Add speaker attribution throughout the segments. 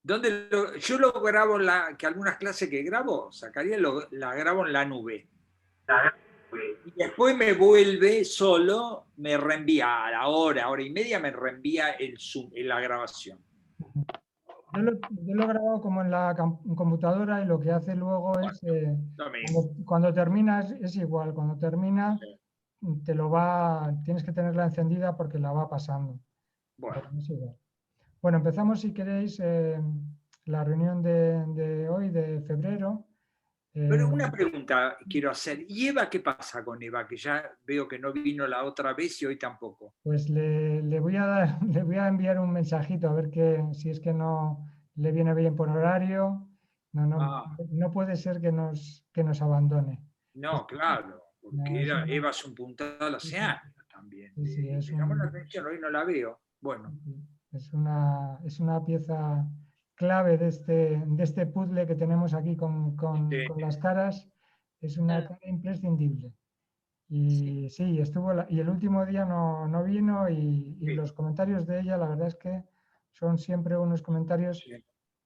Speaker 1: Yo lo grabo, que algunas clases que grabo, sacaría, la grabo en la nube. Y después me vuelve solo, me reenvía a la hora y media, me reenvía el Zoom, la grabación.
Speaker 2: Yo lo he grabado como en la computadora y lo que hace luego es, cuando termina es igual, cuando termina tienes que tenerla encendida porque la va pasando.
Speaker 1: Bueno.
Speaker 2: Pero es igual. Bueno, empezamos si queréis la reunión de hoy, de febrero.
Speaker 1: Pero una pregunta quiero hacer. ¿Y Eva qué pasa con Eva? Que ya veo que no vino la otra vez y hoy tampoco.
Speaker 2: Pues le voy a enviar un mensajito a ver si es que no le viene bien por horario. No puede ser que nos abandone.
Speaker 1: No, claro, porque Eva es un puntal hace años también.
Speaker 2: Sí,
Speaker 1: Me llamó la atención, hoy no la veo. Bueno.
Speaker 2: Es una pieza clave de este puzzle que tenemos aquí con las caras. Es una cara imprescindible. Y sí, y el último día no vino y los comentarios de ella, la verdad es que son siempre unos comentarios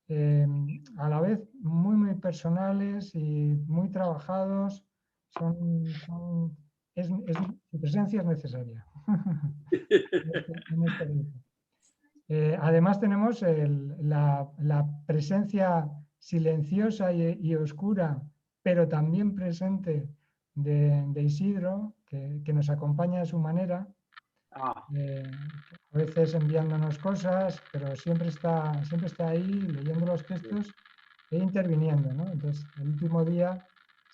Speaker 2: a la vez muy personales y muy trabajados. Su presencia es necesaria en este grupo. Además tenemos la presencia silenciosa y oscura, pero también presente de Isidro, que nos acompaña a su manera, a veces enviándonos cosas, pero siempre está ahí leyendo los textos e interviniendo, ¿no? Entonces, el último día,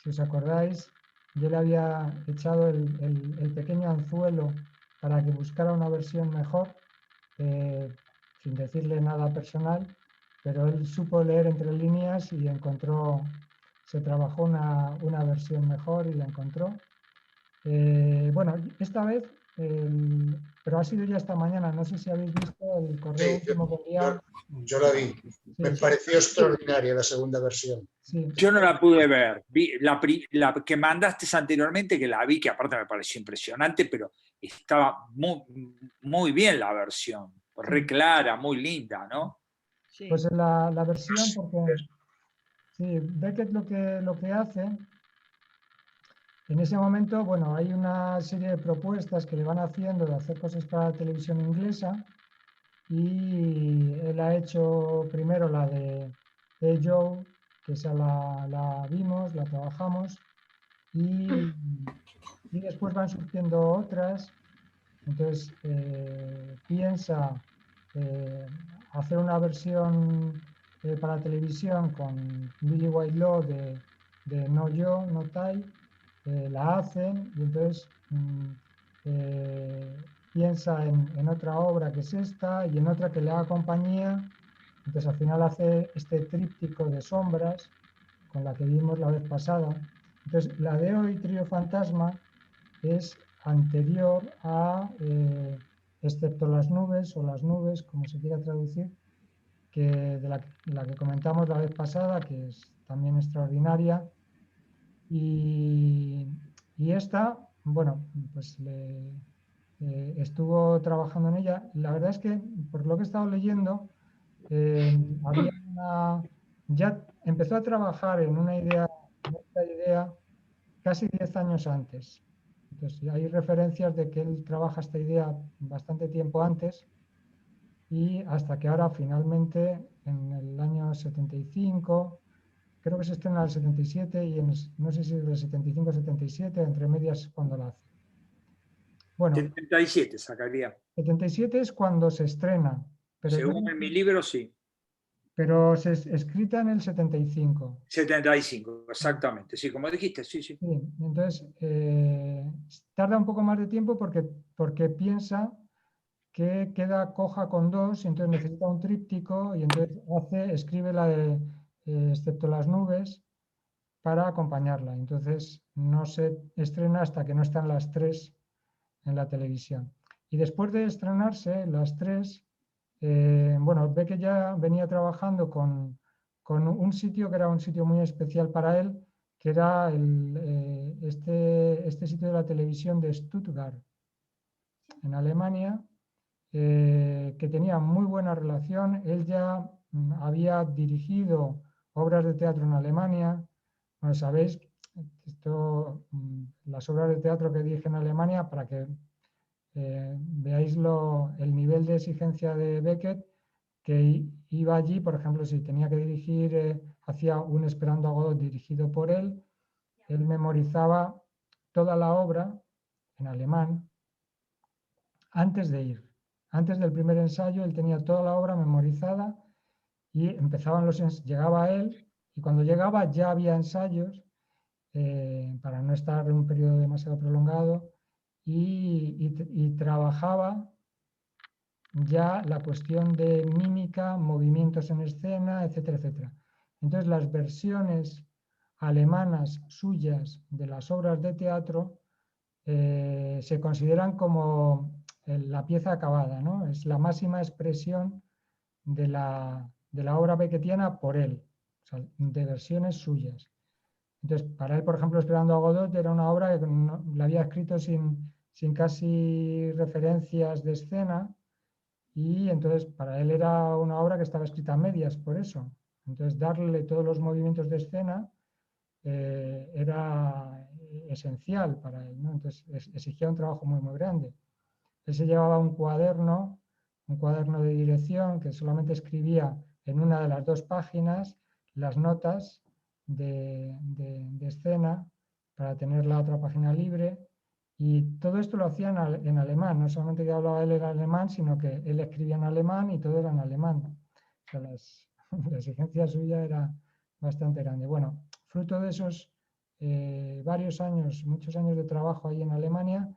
Speaker 2: si os acordáis, yo le había echado el pequeño anzuelo para que buscara una versión mejor, sin decirle nada personal, pero él supo leer entre líneas y se trabajó una versión mejor y la encontró. Bueno, esta vez, pero ha sido ya esta mañana, no sé si habéis visto el correo último que enviado.
Speaker 3: Yo la vi, me pareció extraordinaria la segunda versión.
Speaker 2: Sí.
Speaker 1: Yo no la pude ver, vi la que mandaste anteriormente, que la vi, que aparte me pareció impresionante, pero estaba muy bien la versión, re clara, muy linda, ¿no?
Speaker 2: Sí. Pues en la versión, porque sí, Beckett lo que hace, en ese momento, bueno, hay una serie de propuestas que le van haciendo de hacer cosas para la televisión inglesa, y él ha hecho primero la de Joe, que esa la vimos, la trabajamos, y después van surgiendo otras. Entonces piensa hacer una versión para televisión con Billy Whitelaw de No Yo, No Tai. La hacen y entonces piensa en otra obra que es esta y en otra que le haga compañía. Entonces al final hace este tríptico de sombras con la que vimos la vez pasada. Entonces la de hoy, Trío Fantasma, es anterior a Excepto las nubes, o las nubes, como se quiera traducir, de la que comentamos la vez pasada, que es también extraordinaria. Y esta, bueno, pues estuvo trabajando en ella. La verdad es que, por lo que he estado leyendo, ya empezó a trabajar en esta idea casi 10 años antes. Entonces, hay referencias de que él trabaja esta idea bastante tiempo antes, y hasta que ahora finalmente, en el año 75, creo que se estrena el 77 y no sé si es del 75 o 77, entre medias cuando la hace. Bueno,
Speaker 1: 77 sacaría.
Speaker 2: 77 es cuando se estrena. Pero
Speaker 1: según en mi libro, sí.
Speaker 2: Pero se escrita en el 75.
Speaker 1: 75, exactamente. Sí, como dijiste, sí.
Speaker 2: Sí, entonces tarda un poco más de tiempo porque piensa que queda coja con dos, y entonces necesita un tríptico, y entonces escribe la de Excepto las nubes para acompañarla. Entonces no se estrena hasta que no están las tres en la televisión. Y después de estrenarse las tres, bueno, ve que ya venía trabajando con un sitio que era un sitio muy especial para él, que era este sitio de la televisión de Stuttgart, en Alemania, que tenía muy buena relación. Él ya había dirigido obras de teatro en Alemania. Bueno, sabéis, las obras de teatro que dirige en Alemania, para que veáis el nivel de exigencia de Beckett, que iba allí, por ejemplo, si tenía que dirigir, hacía un Esperando a Godot dirigido por él memorizaba toda la obra en alemán antes de ir. Antes del primer ensayo, él tenía toda la obra memorizada y llegaba a él, y cuando llegaba ya había ensayos para no estar en un periodo demasiado prolongado, y trabajaba ya la cuestión de mímica, movimientos en escena, etcétera, etcétera. Entonces, las versiones alemanas suyas de las obras de teatro se consideran como la pieza acabada, ¿no? Es la máxima expresión de la obra beckettiana por él, o sea, de versiones suyas. Entonces, para él, por ejemplo, Esperando a Godot era una obra que la había escrito sin casi referencias de escena, y entonces para él era una obra que estaba escrita a medias, por eso. Entonces, darle todos los movimientos de escena era esencial para él, ¿no? Entonces, exigía un trabajo muy, muy grande. Él se llevaba un cuaderno de dirección, que solamente escribía en una de las 2 páginas las notas de escena para tener la otra página libre, y todo esto lo hacía en alemán. No solamente que hablaba él en alemán, sino que él escribía en alemán y todo era en alemán. O sea, la exigencia suya era bastante grande. Bueno, fruto de esos muchos años de trabajo ahí en Alemania,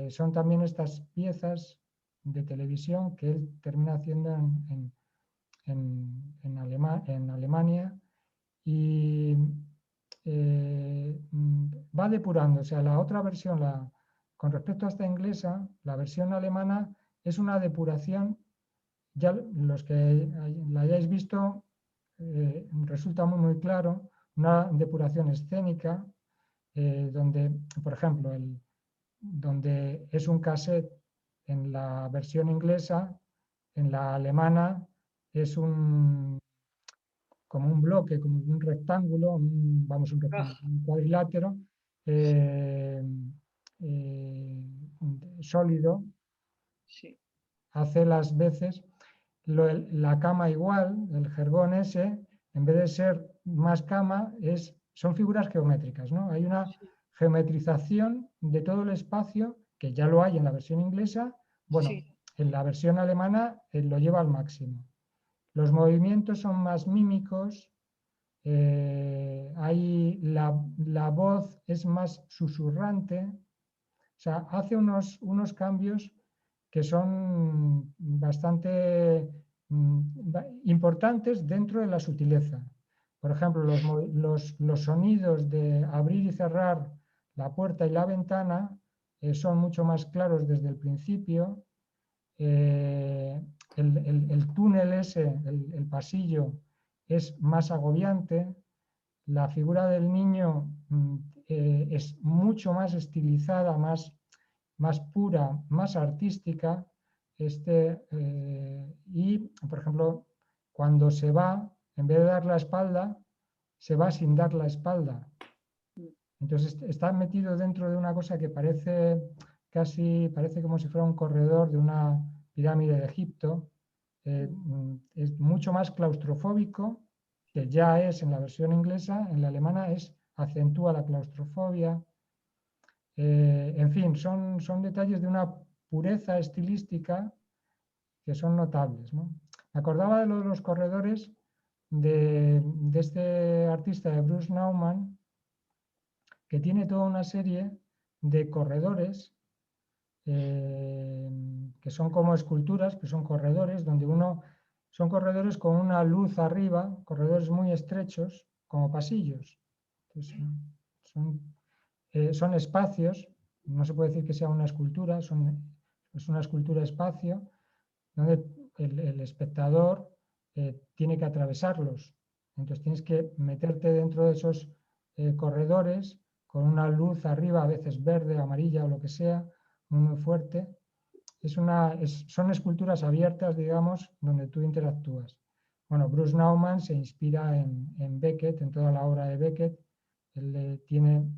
Speaker 2: son también estas piezas de televisión que él termina haciendo en Alemania, y va depurando. O sea, la otra versión, con respecto a esta inglesa, la versión alemana es una depuración. Ya los que la hayáis visto, resulta muy, muy claro, una depuración escénica, donde, por ejemplo, donde es un cassette en la versión inglesa, en la alemana es como un bloque, como un rectángulo, un cuadrilátero eh, eh, sólido.
Speaker 4: Sí.
Speaker 2: Hace las veces la cama igual, el jergón ese, en vez de ser más cama, son figuras geométricas, ¿no? Hay una geometrización de todo el espacio, que ya lo hay en la versión inglesa. Bueno,
Speaker 4: Sí.
Speaker 2: en la versión alemana lo lleva al máximo. Los movimientos son más mímicos, la voz es más susurrante, o sea, hace unos cambios que son bastante importantes dentro de la sutileza. Por ejemplo, los sonidos de abrir y cerrar la puerta y la ventana son mucho más claros desde el principio. El túnel ese, el pasillo, es más agobiante. La figura del niño es mucho más estilizada, más pura, más artística. Y, por ejemplo, cuando se va, en vez de dar la espalda, se va sin dar la espalda. Entonces está metido dentro de una cosa que parece como si fuera un corredor de una pirámide de Egipto. Es mucho más claustrofóbico, que ya es en la versión inglesa. En la alemana acentúa la claustrofobia. En fin, son detalles de una pureza estilística que son notables, ¿no? Me acordaba de lo de los corredores de este artista, de Bruce Nauman, que tiene toda una serie de corredores que son como esculturas, que son corredores, son corredores con una luz arriba, corredores muy estrechos, como pasillos. Entonces, son espacios, no se puede decir que sea una escultura, es una escultura espacio, donde el espectador tiene que atravesarlos. Entonces tienes que meterte dentro de esos corredores con una luz arriba, a veces verde, amarilla o lo que sea, muy, muy fuerte. Son esculturas abiertas, digamos, donde tú interactúas. bueno, Bruce Nauman se inspira en Beckett, en toda la obra de Beckett. Él tiene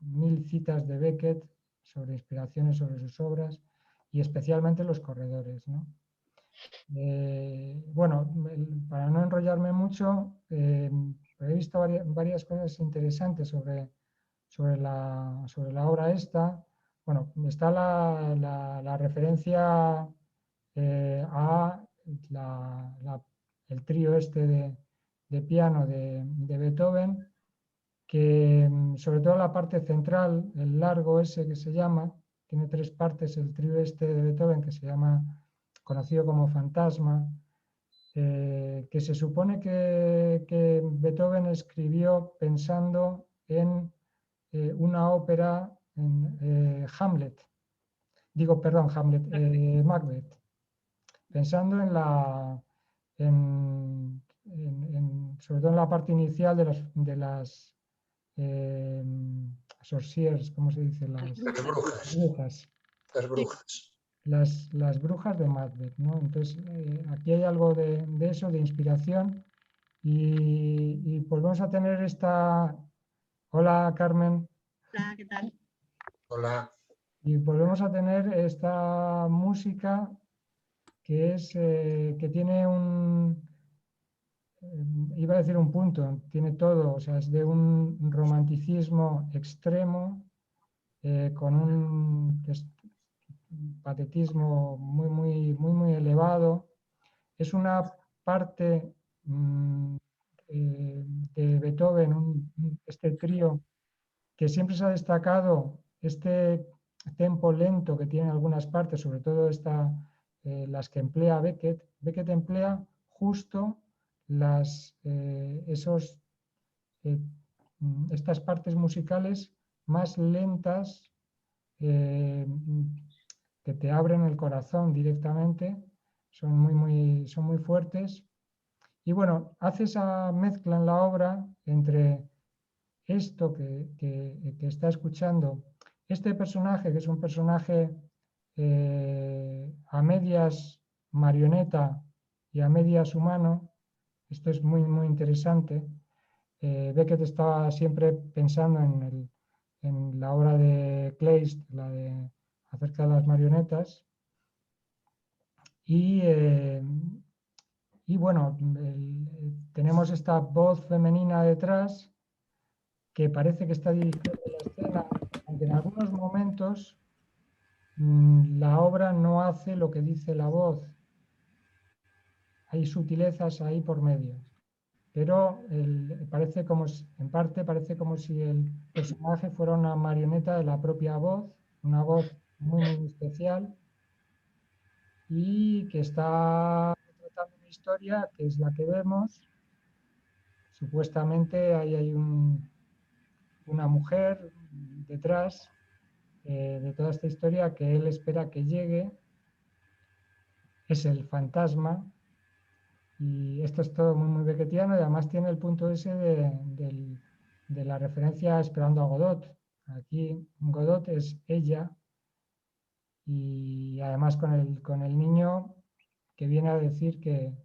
Speaker 2: 1000 citas de Beckett sobre inspiraciones sobre sus obras y especialmente los corredores, ¿no? Bueno, para no enrollarme mucho, he visto varias cosas interesantes sobre la obra esta. Bueno, está la referencia a el trío este de piano de Beethoven, que sobre todo la parte central, el largo ese que se llama, tiene 3 partes, el trío este de Beethoven que se llama, conocido como Fantasma, que se supone que Beethoven escribió pensando en una ópera, en Hamlet, Macbeth, pensando sobre todo en la parte inicial de las sorcières, ¿cómo se dice?
Speaker 3: Las brujas.
Speaker 2: Brujas.
Speaker 3: Las brujas.
Speaker 2: Las brujas de Macbeth, ¿no? Entonces, aquí hay algo de eso, de inspiración. Y pues vamos a tener esta... Hola, Carmen.
Speaker 4: Hola, ¿qué tal?
Speaker 3: Hola.
Speaker 2: Y volvemos a tener esta música que tiene iba a decir un punto, tiene todo, o sea, es de un romanticismo extremo, con un patetismo muy elevado. Es una parte de Beethoven, este trío, que siempre se ha destacado este tempo lento que tiene algunas partes, sobre todo las que emplea Beckett. Beckett emplea justo estas partes musicales más lentas, que te abren el corazón directamente, son muy fuertes. Y bueno, hace esa mezcla en la obra entre esto que está escuchando, este personaje, que es un personaje a medias marioneta y a medias humano. Esto es muy interesante. Beckett estaba siempre pensando en la obra de Kleist, acerca de las marionetas. Y bueno, tenemos esta voz femenina detrás que parece que está dirigiendo la escena, aunque en algunos momentos la obra no hace lo que dice la voz. Hay sutilezas ahí por medio. Pero en parte parece como si el personaje fuera una marioneta de la propia voz, una voz muy especial, y que está tratando una historia que es la que vemos. Supuestamente ahí hay una mujer detrás de toda esta historia que él espera que llegue. Es el fantasma. Y esto es todo muy beckettiano, y además tiene el punto ese de la referencia a Esperando a Godot. Aquí Godot es ella, y además con el niño que viene a decir que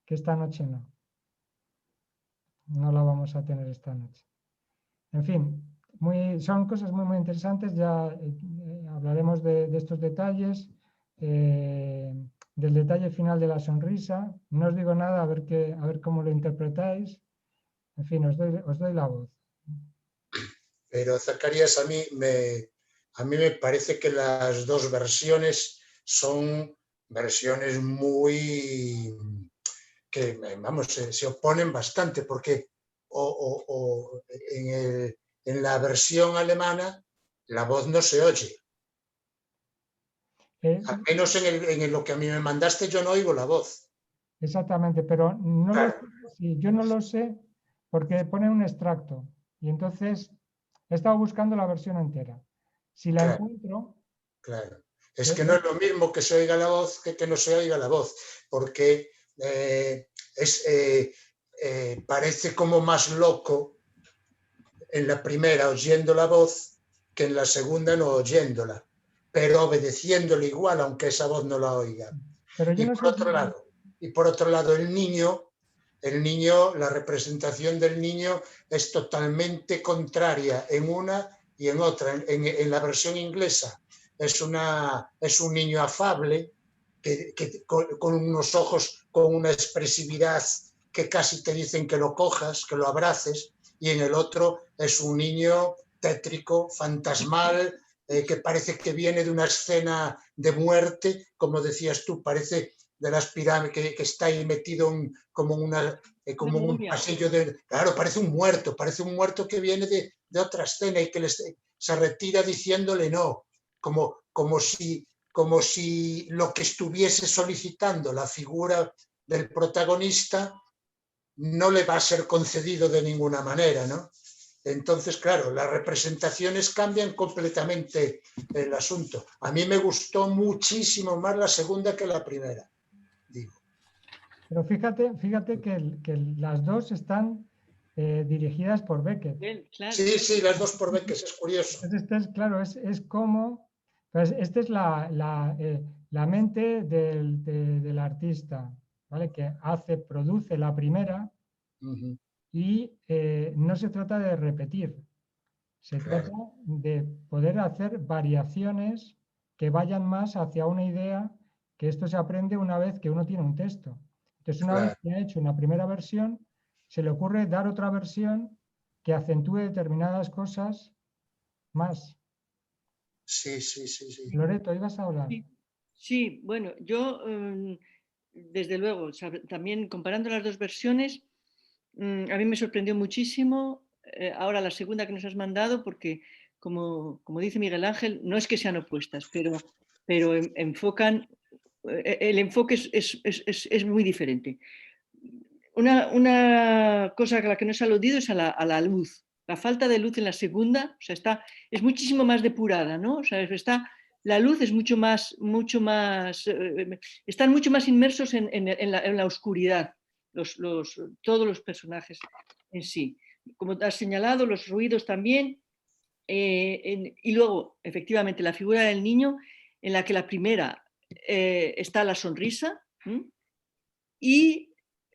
Speaker 2: esta noche no la vamos a tener esta noche. En fin, son cosas muy interesantes. Ya hablaremos de estos detalles. Del detalle final de la sonrisa. No os digo nada, a ver cómo lo interpretáis. En fin, os doy la voz.
Speaker 3: Pero Zacarías, a mí me parece que las dos versiones son versiones que, vamos, se oponen bastante, porque en la versión alemana la voz no se oye. Al menos en lo que a mí me mandaste yo no oigo la voz.
Speaker 2: Exactamente, pero yo no lo sé porque pone un extracto y entonces he estado buscando la versión entera. Si la encuentro...
Speaker 3: Claro, es que no es lo mismo que se oiga la voz que no se oiga la voz, porque parece como más loco en la primera oyendo la voz que en la segunda no oyéndola, pero obedeciéndole igual, aunque esa voz no la oiga.
Speaker 2: Pero yo
Speaker 3: y por otro lado, el niño el niño, la representación del niño es totalmente contraria en una y en otra. En la versión inglesa es un niño afable, con unos ojos, con una expresividad que casi te dicen que lo cojas, que lo abraces, y en el otro es un niño tétrico, fantasmal, que parece que viene de una escena de muerte, como decías tú, parece de las pirámides, que está ahí metido como en un pasillo Claro, parece un muerto que viene de otra escena y que se retira diciéndole no, como si lo que estuviese solicitando la figura del protagonista no le va a ser concedido de ninguna manera, ¿no? Entonces, claro, las representaciones cambian completamente el asunto. A mí me gustó muchísimo más la segunda que la primera, digo.
Speaker 2: Pero fíjate que las dos están dirigidas por Beckett.
Speaker 4: Claro.
Speaker 3: Sí, las dos por Beckett, es curioso.
Speaker 2: Entonces, claro, es como... Pues esta es la mente del artista, ¿vale? Que produce la primera y no se trata de repetir, se trata de poder hacer variaciones que vayan más hacia una idea, que esto se aprende una vez que uno tiene un texto. Entonces, una vez que ha hecho una primera versión, se le ocurre dar otra versión que acentúe determinadas cosas más.
Speaker 3: Sí.
Speaker 2: Loreto, ¿ibas a hablar?
Speaker 4: Sí, bueno, yo desde luego, también comparando las dos versiones, a mí me sorprendió muchísimo ahora la segunda que nos has mandado, porque como dice Miguel Ángel, no es que sean opuestas, pero enfocan, el enfoque es muy diferente. Una cosa a la que no se ha aludido es a la luz. La falta de luz en la segunda, o sea, es muchísimo más depurada, ¿no? O sea, la luz es mucho más, están mucho más inmersos en la oscuridad, todos los personajes en sí. Como has señalado, los ruidos también. Y luego, efectivamente, la figura del niño, en la que la primera está la sonrisa, y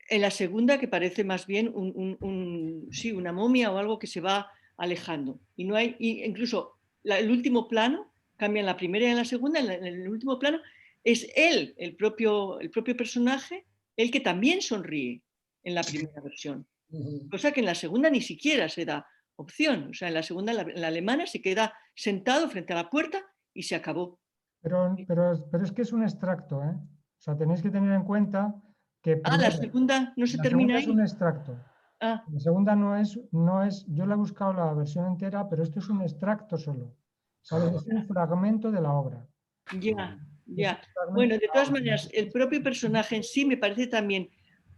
Speaker 4: en la segunda que parece más bien una momia o algo que se va alejando. Y no hay, incluso el último plano, cambia en la primera y en la segunda, en el último plano es él, el propio personaje, el que también sonríe en la primera versión. Cosa que en la segunda ni siquiera se da opción. O sea, en la segunda, la alemana se queda sentado frente a la puerta y se acabó.
Speaker 2: Pero es que es un extracto, ¿eh? O sea, tenéis que tener en cuenta que primero,
Speaker 4: la segunda no se
Speaker 2: la
Speaker 4: termina
Speaker 2: segunda
Speaker 4: ahí.
Speaker 2: es un extracto. La segunda no es, yo le he buscado la versión entera, pero esto es un extracto solo. ¿Sabes? Es un fragmento de la obra.
Speaker 4: Ya. Bueno, de todas maneras, el propio personaje en sí me parece también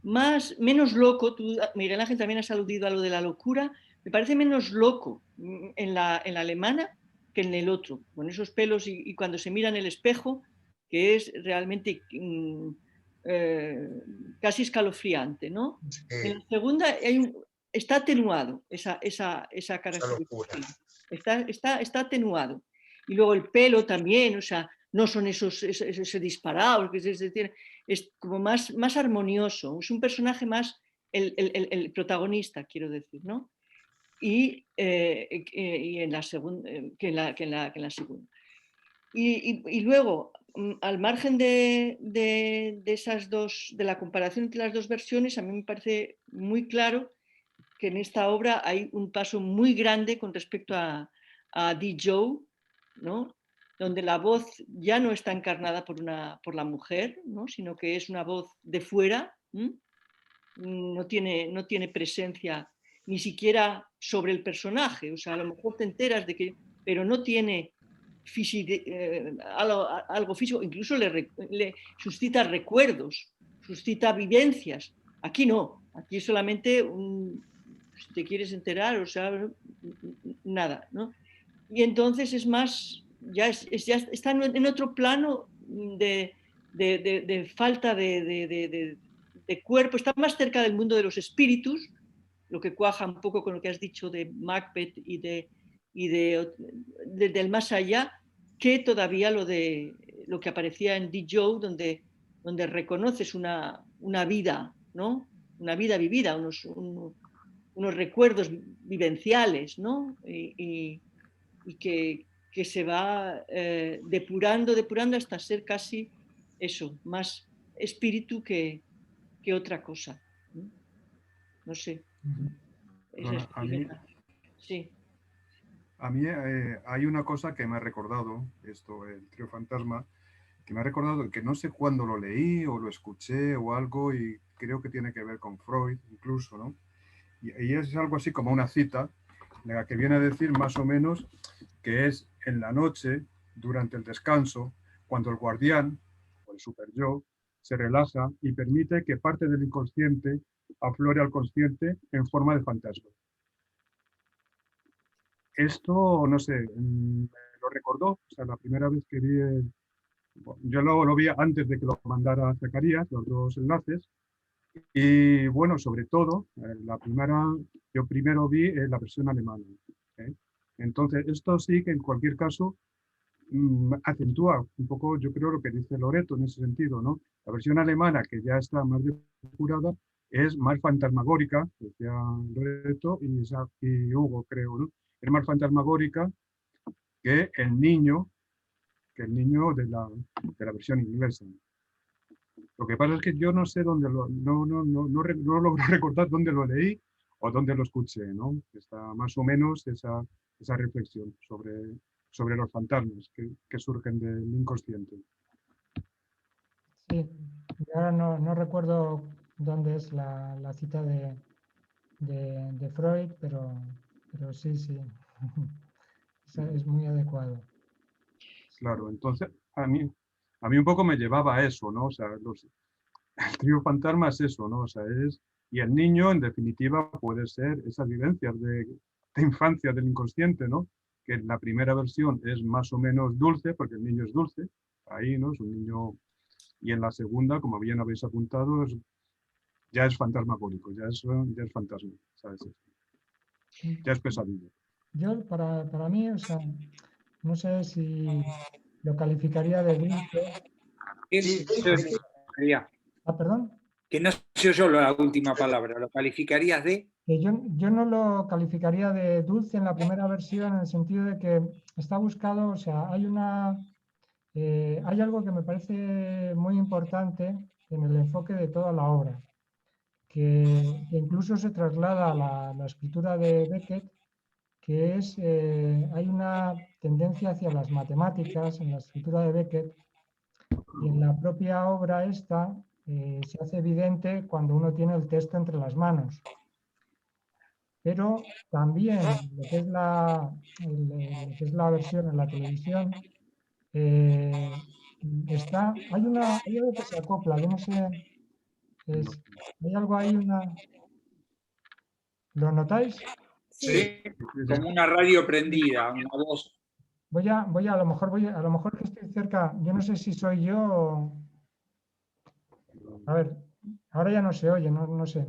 Speaker 4: menos loco. Tú, Miguel Ángel, también has aludido a lo de la locura. Me parece menos loco en la alemana que en el otro, con esos pelos y cuando se mira en el espejo, que es realmente casi escalofriante, ¿no? En la segunda está atenuado esa característica. Está atenuado. Y luego el pelo también, o sea, no son ese disparado, es como más armonioso, es un personaje más el protagonista, quiero decir, ¿no? Y en la segunda, que en la segunda. Y luego, al margen de esas dos, de la comparación entre las dos versiones, a mí me parece muy claro que en esta obra hay un paso muy grande con respecto a Di Joe, ¿no? Donde la voz ya no está encarnada por la mujer, ¿no? Sino que es una voz de fuera, no tiene presencia ni siquiera sobre el personaje, o sea, a lo mejor te enteras de que, pero no tiene algo físico, incluso le suscita recuerdos, suscita vivencias. Aquí no, aquí solamente si te quieres enterar, o sea, nada, ¿no? Y entonces es más, ya está en otro plano de falta de cuerpo, está más cerca del mundo de los espíritus, lo que cuaja un poco con lo que has dicho de Macbeth y del más allá, que todavía lo que aparecía en Di Joe, donde reconoces una vida, ¿no? una vida vivida, unos recuerdos vivenciales, ¿no? Y que se va depurando hasta ser casi eso, más espíritu que otra cosa. No sé.
Speaker 5: Bueno,
Speaker 4: Sí.
Speaker 5: A mí hay una cosa que me ha recordado, esto, el trío fantasma, que me ha recordado que no sé cuándo lo leí o lo escuché o algo, y creo que tiene que ver con Freud incluso, ¿no? Y es algo así como una cita en la que viene a decir más o menos que es en la noche, durante el descanso, cuando el guardián o el super yo se relaja y permite que parte del inconsciente aflore al consciente en forma de fantasma. Esto, no sé, me lo recordó, o sea, la primera vez que vi, yo lo vi antes de que lo mandara Zacarías, los dos enlaces, y bueno, sobre todo, yo primero vi la versión alemana. ¿Eh? Entonces, esto sí que en cualquier caso acentúa un poco, yo creo, lo que dice Loreto en ese sentido, ¿no? La versión alemana, que ya está más depurada, es más fantasmagórica, decía Loreto y Hugo, creo, ¿no? Es más fantasmagórica que el niño de la versión inglesa. Lo que pasa es que yo no sé dónde no logro recordar dónde lo leí o dónde lo escuché, ¿no? Está más o menos esa reflexión sobre los fantasmas que surgen del inconsciente.
Speaker 2: Sí, y ahora no recuerdo dónde es la cita de Freud, pero sí, es muy adecuado.
Speaker 5: Claro, entonces a mí un poco me llevaba a eso, ¿no? O sea, el trío fantasma es eso, ¿no? O sea, y el niño, en definitiva, puede ser esas vivencias de infancia del inconsciente, ¿no? Que en la primera versión es más o menos dulce, porque el niño es dulce, ahí, ¿no? Es un niño. Y en la segunda, como bien habéis apuntado, ya es fantasmagórico, ya es fantasma, ¿sabes? Ya es pesadilla.
Speaker 2: Yo, para mí, o sea, no sé si lo calificaría de dulce. Perdón.
Speaker 1: Que no sé yo la última palabra, ¿lo calificarías de?
Speaker 2: Que yo no lo calificaría de dulce en la primera versión, en el sentido de que está buscado, o sea, hay algo que me parece muy importante en el enfoque de toda la obra, que incluso se traslada a la escritura de Beckett, que es, hay una tendencia hacia las matemáticas en la escritura de Beckett, y en la propia obra esta se hace evidente cuando uno tiene el texto entre las manos. Pero también lo que es la versión en la televisión, hay algo que se acopla, yo no sé, hay algo ahí, ¿lo notáis?
Speaker 1: Sí, como una radio prendida, una voz.
Speaker 2: A lo mejor que estoy cerca, yo no sé si soy yo o... A ver, ahora ya no se oye, no sé.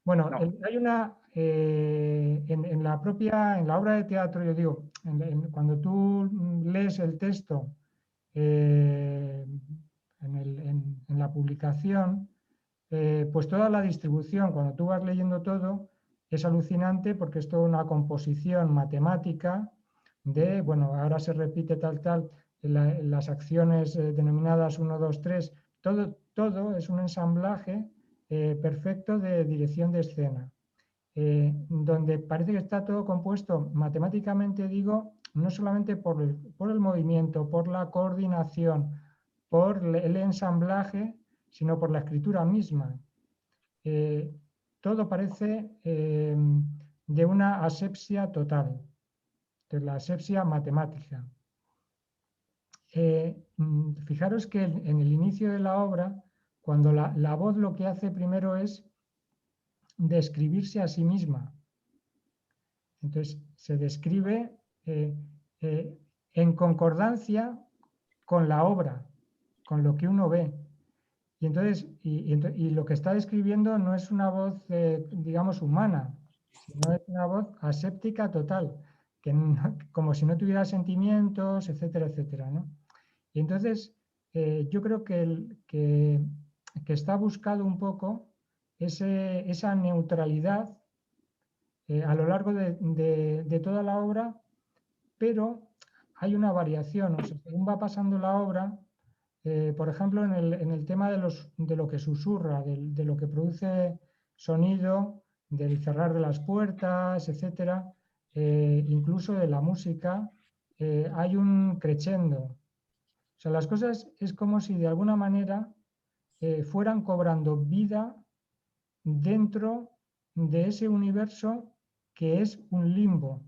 Speaker 2: Bueno,
Speaker 1: No.
Speaker 2: hay una, en la obra de teatro, yo digo, cuando tú lees el texto en la publicación, pues toda la distribución, cuando tú vas leyendo todo, es alucinante porque es toda una composición matemática de, bueno, ahora se repite tal, las acciones denominadas 1, 2, 3, todo es un ensamblaje perfecto de dirección de escena, donde parece que está todo compuesto matemáticamente, digo, no solamente por el movimiento, por la coordinación, por el ensamblaje, sino por la escritura misma. Todo parece de una asepsia total, de la asepsia matemática. Fijaros que en el inicio de la obra, cuando la voz lo que hace primero es describirse a sí misma. Entonces, se describe en concordancia con la obra, con lo que uno ve. Y entonces, y lo que está describiendo no es una voz, digamos, humana, sino es una voz aséptica total, como si no tuviera sentimientos, etcétera, etcétera, ¿no? Y entonces, yo creo que está buscado un poco esa neutralidad a lo largo de toda la obra, pero hay una variación. O sea, según va pasando la obra, por ejemplo, en el tema de lo que susurra, de lo que produce sonido, del cerrar de las puertas, etcétera, incluso de la música, hay un crescendo. O sea, las cosas es como si de alguna manera fueran cobrando vida dentro de ese universo que es un limbo,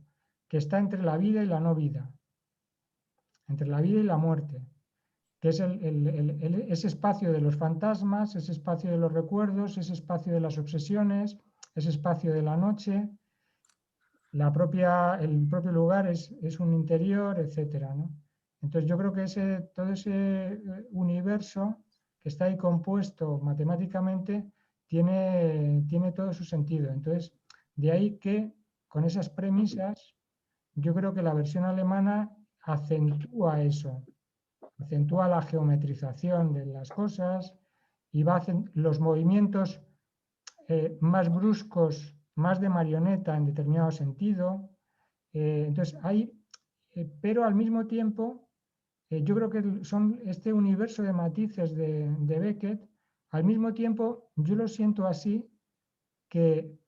Speaker 2: que está entre la vida y la no vida, entre la vida y la muerte, que es ese espacio de los fantasmas, ese espacio de los recuerdos, ese espacio de las obsesiones, ese espacio de la noche, el propio lugar es un interior, etcétera, ¿no? Entonces yo creo que todo ese universo que está ahí compuesto matemáticamente tiene todo su sentido. Entonces, de ahí que con esas premisas, yo creo que la versión alemana acentúa eso, acentúa la geometrización de las cosas y los movimientos más bruscos, más de marioneta en determinado sentido. Entonces pero al mismo tiempo, yo creo que son este universo de matices de Beckett, al mismo tiempo yo lo siento así, que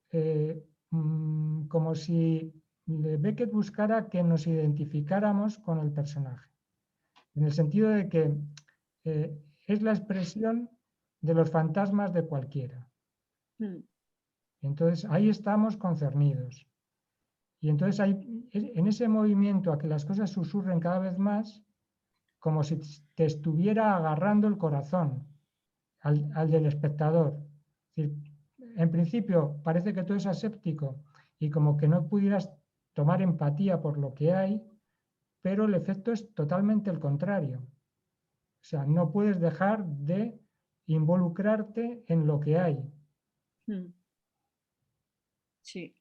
Speaker 2: como si Beckett buscara que nos identificáramos con el personaje, en el sentido de que es la expresión de los fantasmas de cualquiera. Entonces ahí estamos concernidos. Y entonces en ese movimiento a que las cosas susurren cada vez más, como si te estuviera agarrando el corazón al del espectador. Es decir, en principio parece que todo es aséptico y como que no pudieras tomar empatía por lo que hay, pero el efecto es totalmente el contrario. O sea, no puedes dejar de involucrarte en lo que hay.
Speaker 4: Sí.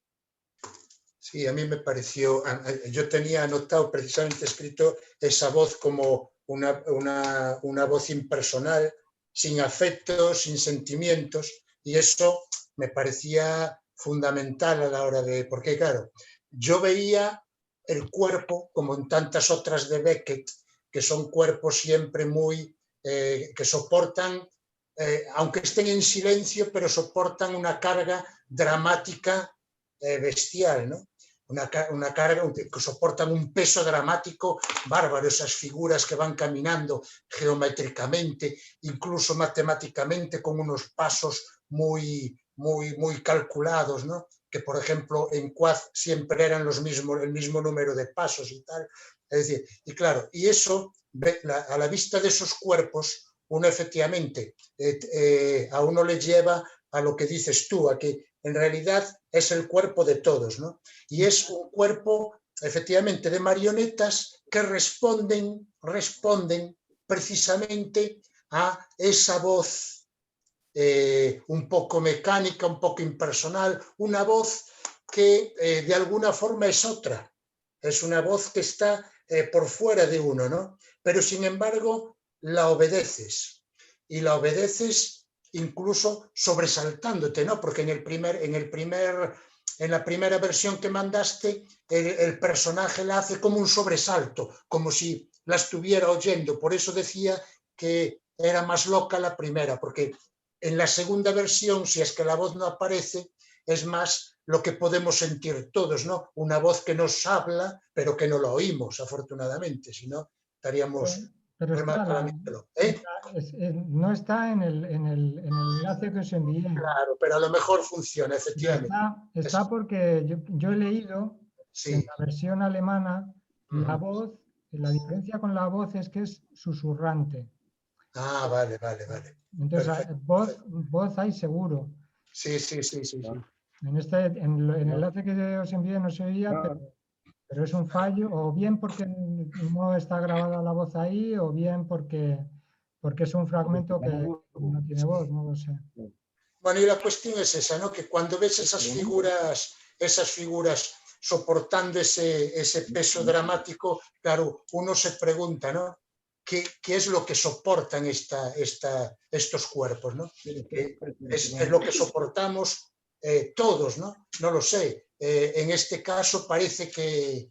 Speaker 3: Sí, a mí me pareció, yo tenía anotado precisamente escrito esa voz como una voz impersonal, sin afectos, sin sentimientos, y eso me parecía fundamental a la hora de, porque claro, yo veía el cuerpo, como en tantas otras de Beckett, que son cuerpos siempre muy, que soportan, aunque estén en silencio, pero soportan una carga dramática bestial, ¿no? Una carga que soportan un peso dramático bárbaro, esas figuras que van caminando geométricamente, incluso matemáticamente, con unos pasos muy calculados, ¿no? Que por ejemplo en Quaz siempre eran el mismo número de pasos y tal. Es decir, y claro, y eso, a la vista de esos cuerpos, uno efectivamente, a uno le lleva a lo que dices tú, a que en realidad es el cuerpo de todos, ¿no? Y es un cuerpo, efectivamente, de marionetas que responden precisamente a esa voz un poco mecánica, un poco impersonal, una voz que de alguna forma es otra, es una voz que está por fuera de uno, ¿no? Pero sin embargo la obedeces, y la obedeces incluso sobresaltándote, ¿no? Porque en la primera versión que mandaste, el personaje la hace como un sobresalto, como si la estuviera oyendo. Por eso decía que era más loca la primera, porque en la segunda versión, si es que la voz no aparece, es más lo que podemos sentir todos, ¿no? Una voz que nos habla, pero que no lo oímos, afortunadamente, si no estaríamos rematándolo.
Speaker 2: No está en el enlace que os envié.
Speaker 3: Claro, pero a lo mejor funciona, efectivamente.
Speaker 2: Está porque yo he leído en la versión alemana la voz, la diferencia con la voz es que es susurrante.
Speaker 3: Ah, vale.
Speaker 2: Entonces, voz hay seguro.
Speaker 3: Sí.
Speaker 2: En el enlace que os envié no se oía, pero es un fallo, o bien porque no está grabada la voz ahí, o bien porque es un fragmento que no tiene voz, no lo sé.
Speaker 3: Bueno, y la cuestión es esa, ¿no? Que cuando ves esas figuras soportando ese peso dramático, claro, uno se pregunta, ¿no? qué es lo que soportan estos cuerpos, ¿no? Es lo que soportamos todos, ¿no? No lo sé. En este caso parece que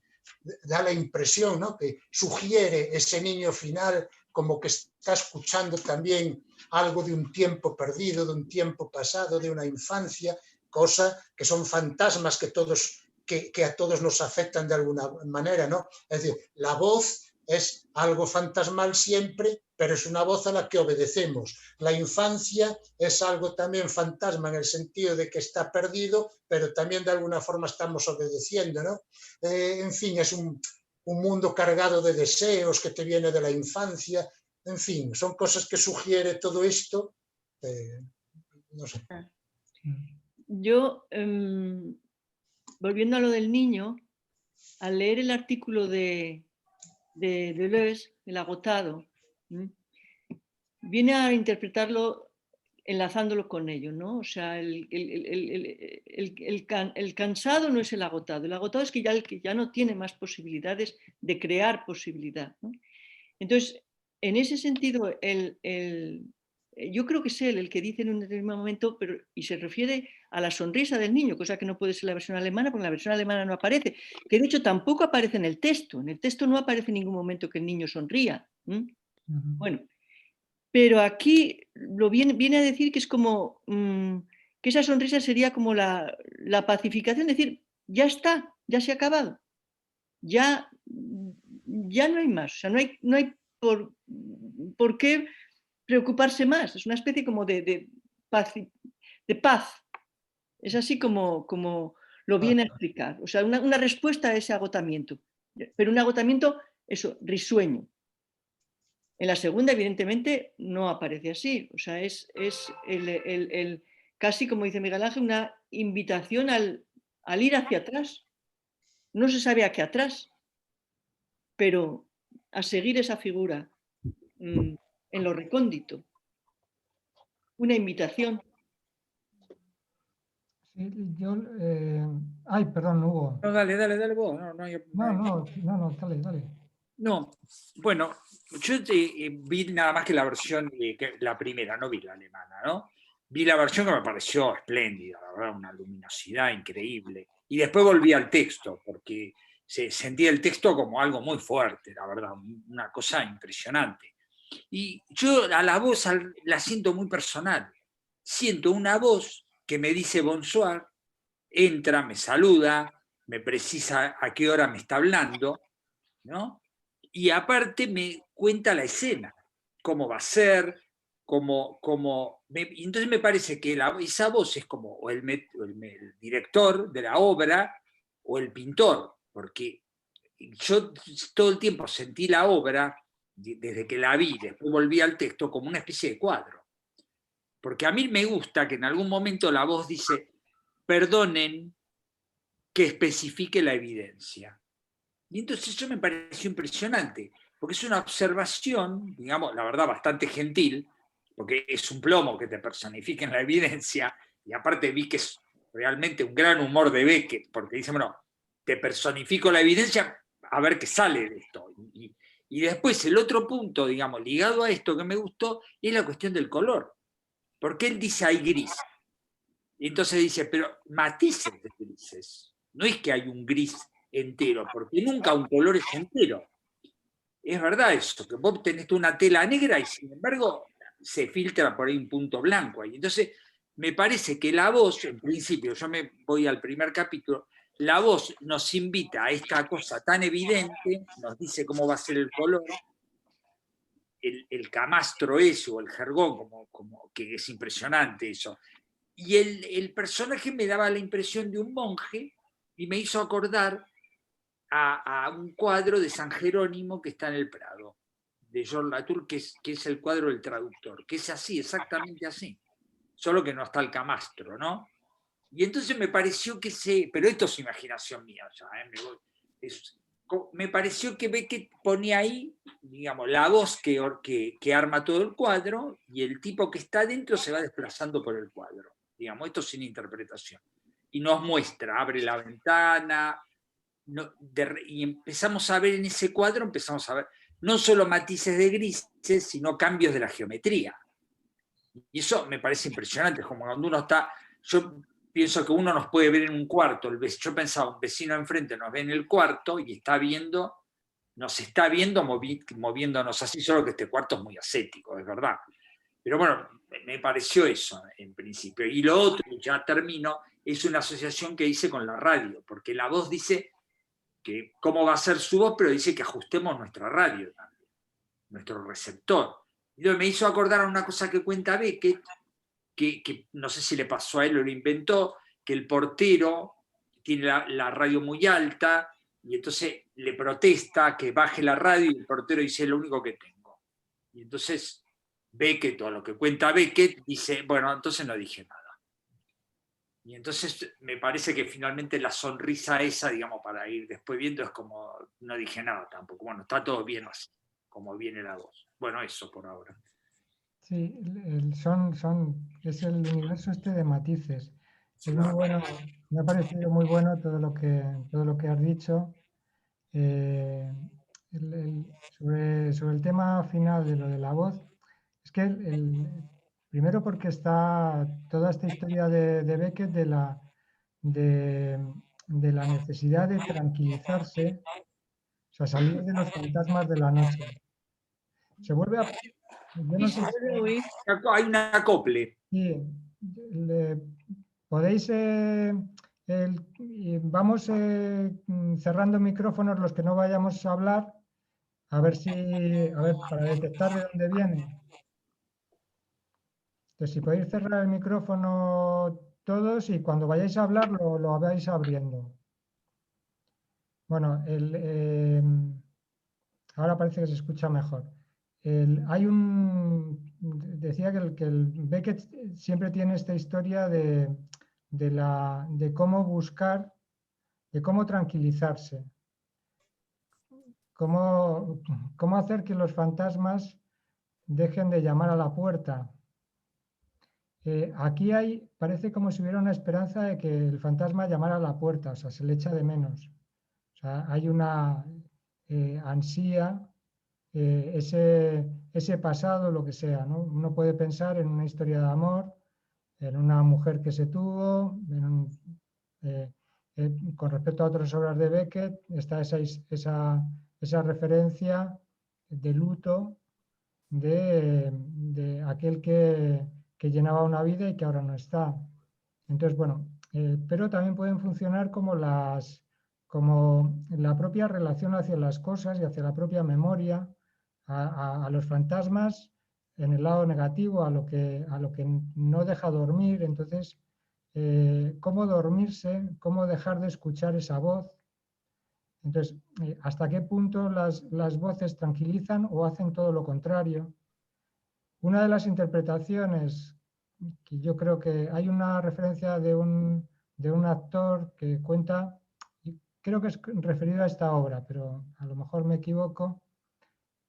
Speaker 3: da la impresión, ¿no?, que sugiere ese niño final como que está escuchando también algo de un tiempo perdido, de un tiempo pasado, de una infancia, cosa que son fantasmas que a todos nos afectan de alguna manera, ¿no? Es decir, la voz es algo fantasmal siempre, pero es una voz a la que obedecemos. La infancia es algo también fantasma en el sentido de que está perdido, pero también de alguna forma estamos obedeciendo, ¿no? En fin, es un mundo cargado de deseos que te viene de la infancia. En fin, son cosas que sugiere todo esto. No sé.
Speaker 4: Yo, volviendo a lo del niño, al leer el artículo de Deleuze, El agotado, viene a interpretarlo enlazándolo con ello, ¿no? O sea, el cansado no es el agotado es que ya no tiene más posibilidades de crear posibilidad, ¿no? Entonces, en ese sentido, yo creo que es él el que dice en un determinado momento, y se refiere a la sonrisa del niño, cosa que no puede ser la versión alemana, porque en la versión alemana no aparece, que de hecho tampoco aparece en el texto no aparece en ningún momento que el niño sonría. Bueno, pero aquí viene a decir que es como, que esa sonrisa sería como la pacificación, es decir, ya está, ya se ha acabado, ya no hay más, o sea, no hay por qué preocuparse más, es una especie como de paz. Es así como lo viene a explicar, o sea, una respuesta a ese agotamiento, pero un agotamiento, eso, risueño. En la segunda, evidentemente, no aparece así, o sea, es casi, como dice Miguel Ángel, una invitación al ir hacia atrás. No se sabe hacia atrás, pero a seguir esa figura en lo recóndito. Una invitación.
Speaker 2: Ay, perdón, Hugo.
Speaker 1: No, dale vos.
Speaker 2: No, dale.
Speaker 1: No, bueno, yo vi nada más que la versión, la primera, no vi la alemana, ¿no? Vi la versión que me pareció espléndida, la verdad, una luminosidad increíble. Y después volví al texto, porque sentía el texto como algo muy fuerte, la verdad, una cosa impresionante. Y yo a la voz la siento muy personal. Siento una voz que me dice bonsoir, entra, me saluda, me precisa a qué hora me está hablando, ¿no? Y aparte me cuenta la escena, cómo va a ser, entonces me parece que esa voz es como o el director de la obra o el pintor, porque yo todo el tiempo sentí la obra, desde que la vi, después volví al texto, como una especie de cuadro. Porque a mí me gusta que en algún momento la voz dice, perdonen que especifique la evidencia. Y entonces eso me pareció impresionante, porque es una observación, digamos, la verdad, bastante gentil, porque es un plomo que te personifique en la evidencia, y aparte vi que es realmente un gran humor de Beckett, porque dice, bueno, te personifico la evidencia, a ver qué sale de esto. Y después el otro punto, digamos, ligado a esto que me gustó, es la cuestión del color, porque él dice hay gris. Y entonces dice, pero matices de grises, no es que hay un gris entero, porque nunca un color es entero. Es verdad eso, que vos tenés una tela negra y sin embargo se filtra por ahí un punto blanco ahí. Entonces, me parece que la voz, en principio, yo me voy al primer capítulo, la voz nos invita a esta cosa tan evidente, nos dice cómo va a ser el color, el camastro ese o el jergón, como que es impresionante eso. Y el personaje me daba la impresión de un monje y me hizo acordar a un cuadro de San Jerónimo que está en el Prado, de Georges Latour, que es el cuadro del traductor, que es así, exactamente así, solo que no está el camastro, ¿no? Y entonces me pareció pero esto es imaginación mía, ya, me pareció que Beckett ponía ahí, digamos, la voz que arma todo el cuadro y el tipo que está adentro se va desplazando por el cuadro, digamos, esto sin interpretación. Y nos muestra, abre la ventana, y empezamos a ver en ese cuadro, empezamos a ver no solo matices de grises, sino cambios de la geometría. Y eso me parece impresionante, como cuando uno está, yo pienso que uno nos puede ver en un cuarto, yo pensaba, un vecino enfrente nos ve en el cuarto y nos está viendo moviéndonos así, solo que este cuarto es muy ascético, es verdad. Pero bueno, me pareció eso en principio. Y lo otro, ya termino, es una asociación que hice con la radio, porque la voz dice que cómo va a ser su voz, pero dice que ajustemos nuestra radio también, nuestro receptor. Y me hizo acordar a una cosa que cuenta Beckett, que no sé si le pasó a él o lo inventó, que el portero tiene la radio muy alta y entonces le protesta que baje la radio y el portero dice, es lo único que tengo. Y entonces Beckett, o lo que cuenta Beckett, dice, bueno, entonces no dije nada. Y entonces me parece que finalmente la sonrisa esa, digamos, para ir después viendo, es como, no dije nada tampoco. Bueno, está todo bien así, como viene la voz. Bueno, eso por ahora.
Speaker 2: Sí, es el universo este de matices. Es muy bueno, me ha parecido muy bueno todo lo que has dicho. Sobre el tema final de lo de la voz, es que primero porque está toda esta historia de Beckett de la necesidad de tranquilizarse, o sea, salir de los fantasmas de la noche. Se vuelve a... Yo no sé si...
Speaker 1: Hay un acople.
Speaker 2: Sí, podéis... vamos cerrando micrófonos los que no vayamos a hablar, a ver para detectar de dónde viene. Entonces, si podéis cerrar el micrófono todos y cuando vayáis a hablar lo vais abriendo. Bueno, ahora parece que se escucha mejor. Decía que el Beckett siempre tiene esta historia de cómo buscar, de cómo tranquilizarse, cómo hacer que los fantasmas dejen de llamar a la puerta. Aquí parece como si hubiera una esperanza de que el fantasma llamara a la puerta, o sea, se le echa de menos. O sea, hay una ansía, ese pasado, lo que sea, ¿no? Uno puede pensar en una historia de amor, en una mujer que se tuvo, con respecto a otras obras de Beckett, está esa referencia de luto de aquel que llenaba una vida y que ahora no está. Entonces, bueno, pero también pueden funcionar como la propia relación hacia las cosas y hacia la propia memoria, a los fantasmas en el lado negativo, a lo que no deja dormir. Entonces, cómo dormirse, cómo dejar de escuchar esa voz. Entonces, ¿hasta qué punto las voces tranquilizan o hacen todo lo contrario? Una de las interpretaciones que yo creo que hay una referencia de un actor que cuenta, creo que es referido a esta obra, pero a lo mejor me equivoco,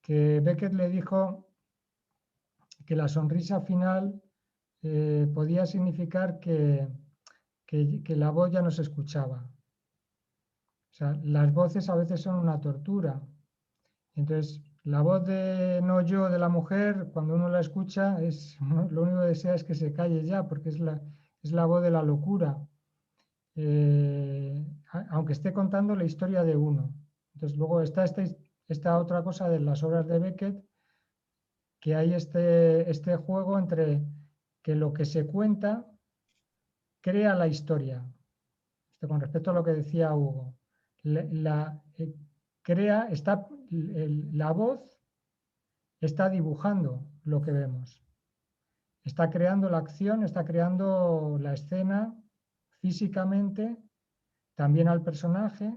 Speaker 2: que Beckett le dijo que la sonrisa final podía significar que la voz ya no se escuchaba. O sea, las voces a veces son una tortura. Entonces, la voz de no yo de la mujer, cuando uno la escucha, lo único que desea es que se calle ya, porque es la voz de la locura, aunque esté contando la historia de uno. Entonces, luego está esta otra cosa de las obras de Beckett, que hay este juego entre que lo que se cuenta crea la historia. Esto con respecto a lo que decía Hugo. La voz está dibujando lo que vemos. Está creando la acción, está creando la escena físicamente, también al personaje,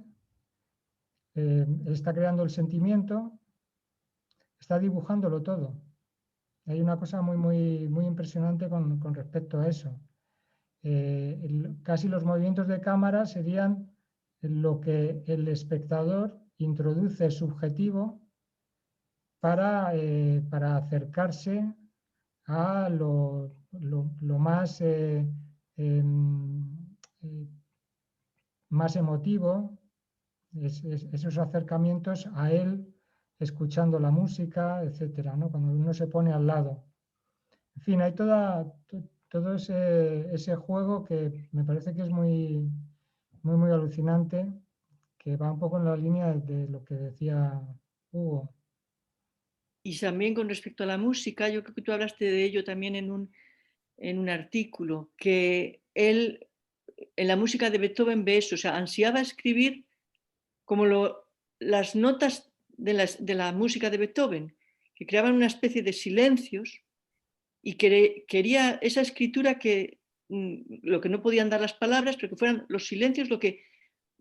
Speaker 2: está creando el sentimiento, está dibujándolo todo. Hay una cosa muy, muy, muy impresionante con respecto a eso. Casi los movimientos de cámara serían lo que el espectador introduce subjetivo para acercarse a lo más, más emotivo, esos acercamientos a él escuchando la música, etcétera, ¿no? Cuando uno se pone al lado. En fin, hay todo ese juego que me parece que es muy alucinante, que va un poco en la línea de lo que decía Hugo.
Speaker 4: Y también con respecto a la música, yo creo que tú hablaste de ello también en un artículo, que él en la música de Beethoven ve eso, o sea, ansiaba escribir como las notas de la música de Beethoven, que creaban una especie de silencios, y quería esa escritura que lo que no podían dar las palabras, pero que fueran los silencios lo que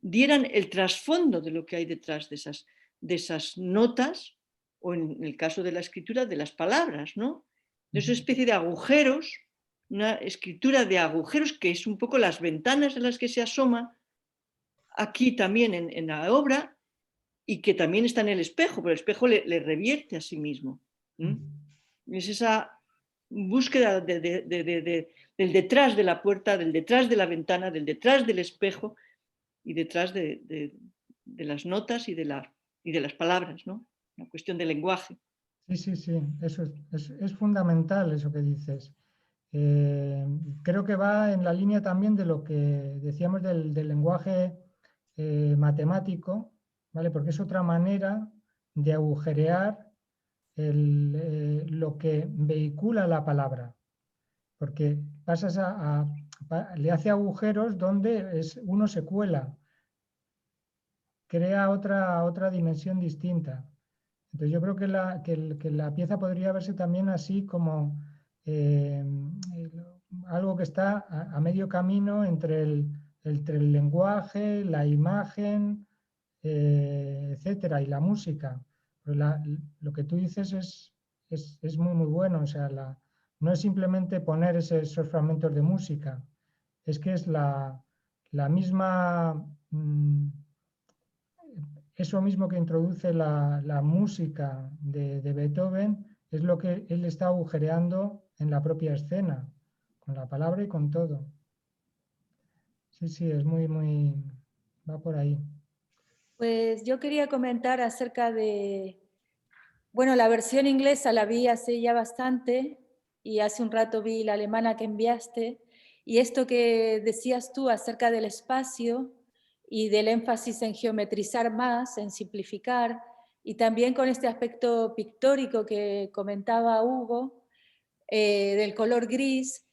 Speaker 4: dieran el trasfondo de lo que hay detrás de esas notas, o en el caso de la escritura, de las palabras, ¿no? De esa especie de agujeros, una escritura de agujeros que es un poco las ventanas en las que se asoma aquí también en la obra, y que también está en el espejo, pero el espejo le revierte a sí mismo. Es esa búsqueda del detrás de la puerta, del detrás de la ventana, del detrás del espejo y detrás de las notas y de las palabras, ¿no? Una cuestión de lenguaje.
Speaker 2: Sí, eso es fundamental eso que dices. Creo que va en la línea también de lo que decíamos del lenguaje matemático, ¿vale? Porque es otra manera de agujerear lo que vehicula la palabra. Porque pasas le hace agujeros donde uno se cuela, crea otra dimensión distinta. Entonces yo creo que la pieza podría verse también así como algo que está a medio camino entre el lenguaje, la imagen, etcétera, y la música. Pero lo que tú dices es muy bueno. O sea, no es simplemente poner esos fragmentos de música, es que es la misma... eso mismo que introduce la música de Beethoven es lo que él está agujereando en la propia escena, con la palabra y con todo. Sí, es va por ahí.
Speaker 6: Pues yo quería comentar acerca de, bueno, la versión inglesa la vi hace ya bastante y hace un rato vi la alemana que enviaste, y esto que decías tú acerca del espacio y del énfasis en geometrizar más, en simplificar, y también con este aspecto pictórico que comentaba Hugo, del color gris,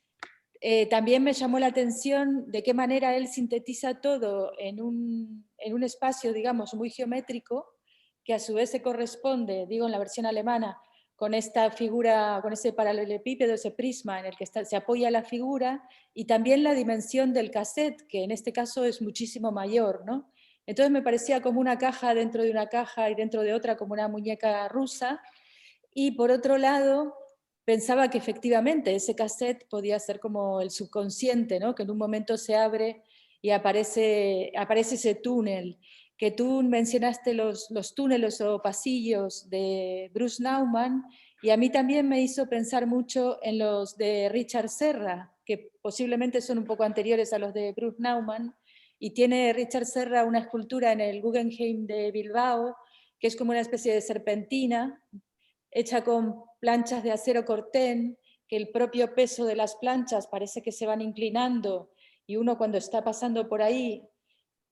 Speaker 6: también me llamó la atención de qué manera él sintetiza todo en un espacio, digamos, muy geométrico, que a su vez se corresponde, digo en la versión alemana, con esta figura, con ese paralelepípedo, ese prisma en el que se apoya la figura, y también la dimensión del cassette, que en este caso es muchísimo mayor, ¿no? Entonces me parecía como una caja dentro de una caja y dentro de otra, como una muñeca rusa. Y por otro lado, pensaba que efectivamente ese cassette podía ser como el subconsciente, ¿no? Que en un momento se abre y aparece ese túnel. Que tú mencionaste los túneles o pasillos de Bruce Nauman, y a mí también me hizo pensar mucho en los de Richard Serra, que posiblemente son un poco anteriores a los de Bruce Nauman, y tiene Richard Serra una escultura en el Guggenheim de Bilbao, que es como una especie de serpentina, hecha con planchas de acero cortén, que el propio peso de las planchas parece que se van inclinando, y uno cuando está pasando por ahí,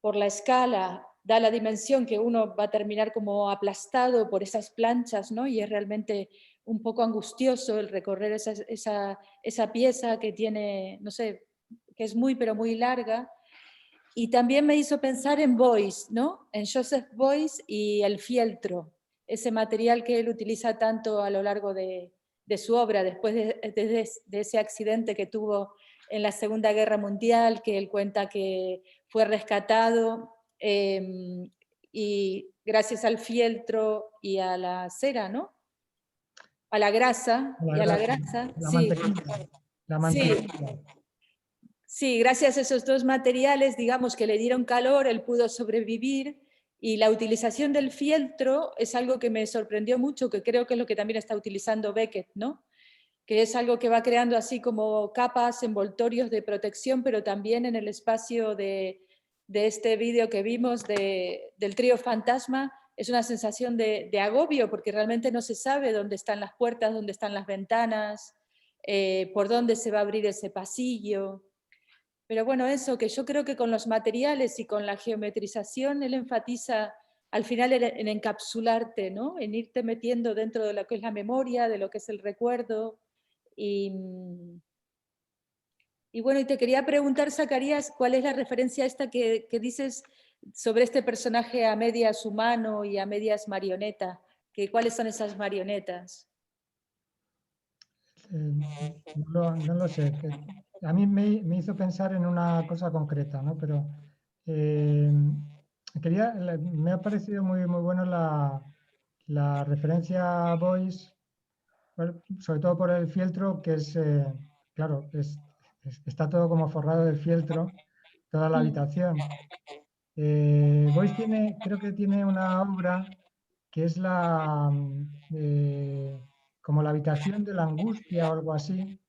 Speaker 6: por la escala, da la dimensión que uno va a terminar como aplastado por esas planchas, ¿no? Y es realmente un poco angustioso el recorrer esa pieza que tiene, no sé, que es muy pero muy larga. Y también me hizo pensar en Beuys, ¿no? En Joseph Beuys y el fieltro, ese material que él utiliza tanto a lo largo de su obra, después de ese accidente que tuvo en la Segunda Guerra Mundial, que él cuenta que fue rescatado y gracias al fieltro y a la cera, ¿no? A la grasa,
Speaker 2: La
Speaker 6: sí.
Speaker 2: La mantequilla.
Speaker 6: Sí, gracias a esos dos materiales, digamos, que le dieron calor, él pudo sobrevivir, y la utilización del fieltro es algo que me sorprendió mucho, que creo que es lo que también está utilizando Beckett, ¿no? Que es algo que va creando así como capas, envoltorios de protección, pero también en el espacio de este vídeo que vimos del trío Fantasma, es una sensación de agobio, porque realmente no se sabe dónde están las puertas, dónde están las ventanas, por dónde se va a abrir ese pasillo. Pero bueno, eso, que yo creo que con los materiales y con la geometrización, él enfatiza al final en encapsularte, ¿no? En irte metiendo dentro de lo que es la memoria, de lo que es el recuerdo. Y bueno, y te quería preguntar, Zacarías, ¿cuál es la referencia esta que dices sobre este personaje a medias humano y a medias marioneta? ¿Cuáles son esas marionetas?
Speaker 2: No lo sé. A mí me hizo pensar en una cosa concreta, ¿no? Pero me ha parecido muy, muy bueno la referencia a Boyce, sobre todo por el fieltro, que es, claro, está todo como forrado de fieltro, toda la habitación. Boyce creo que tiene una obra que es como la habitación de la angustia o algo así,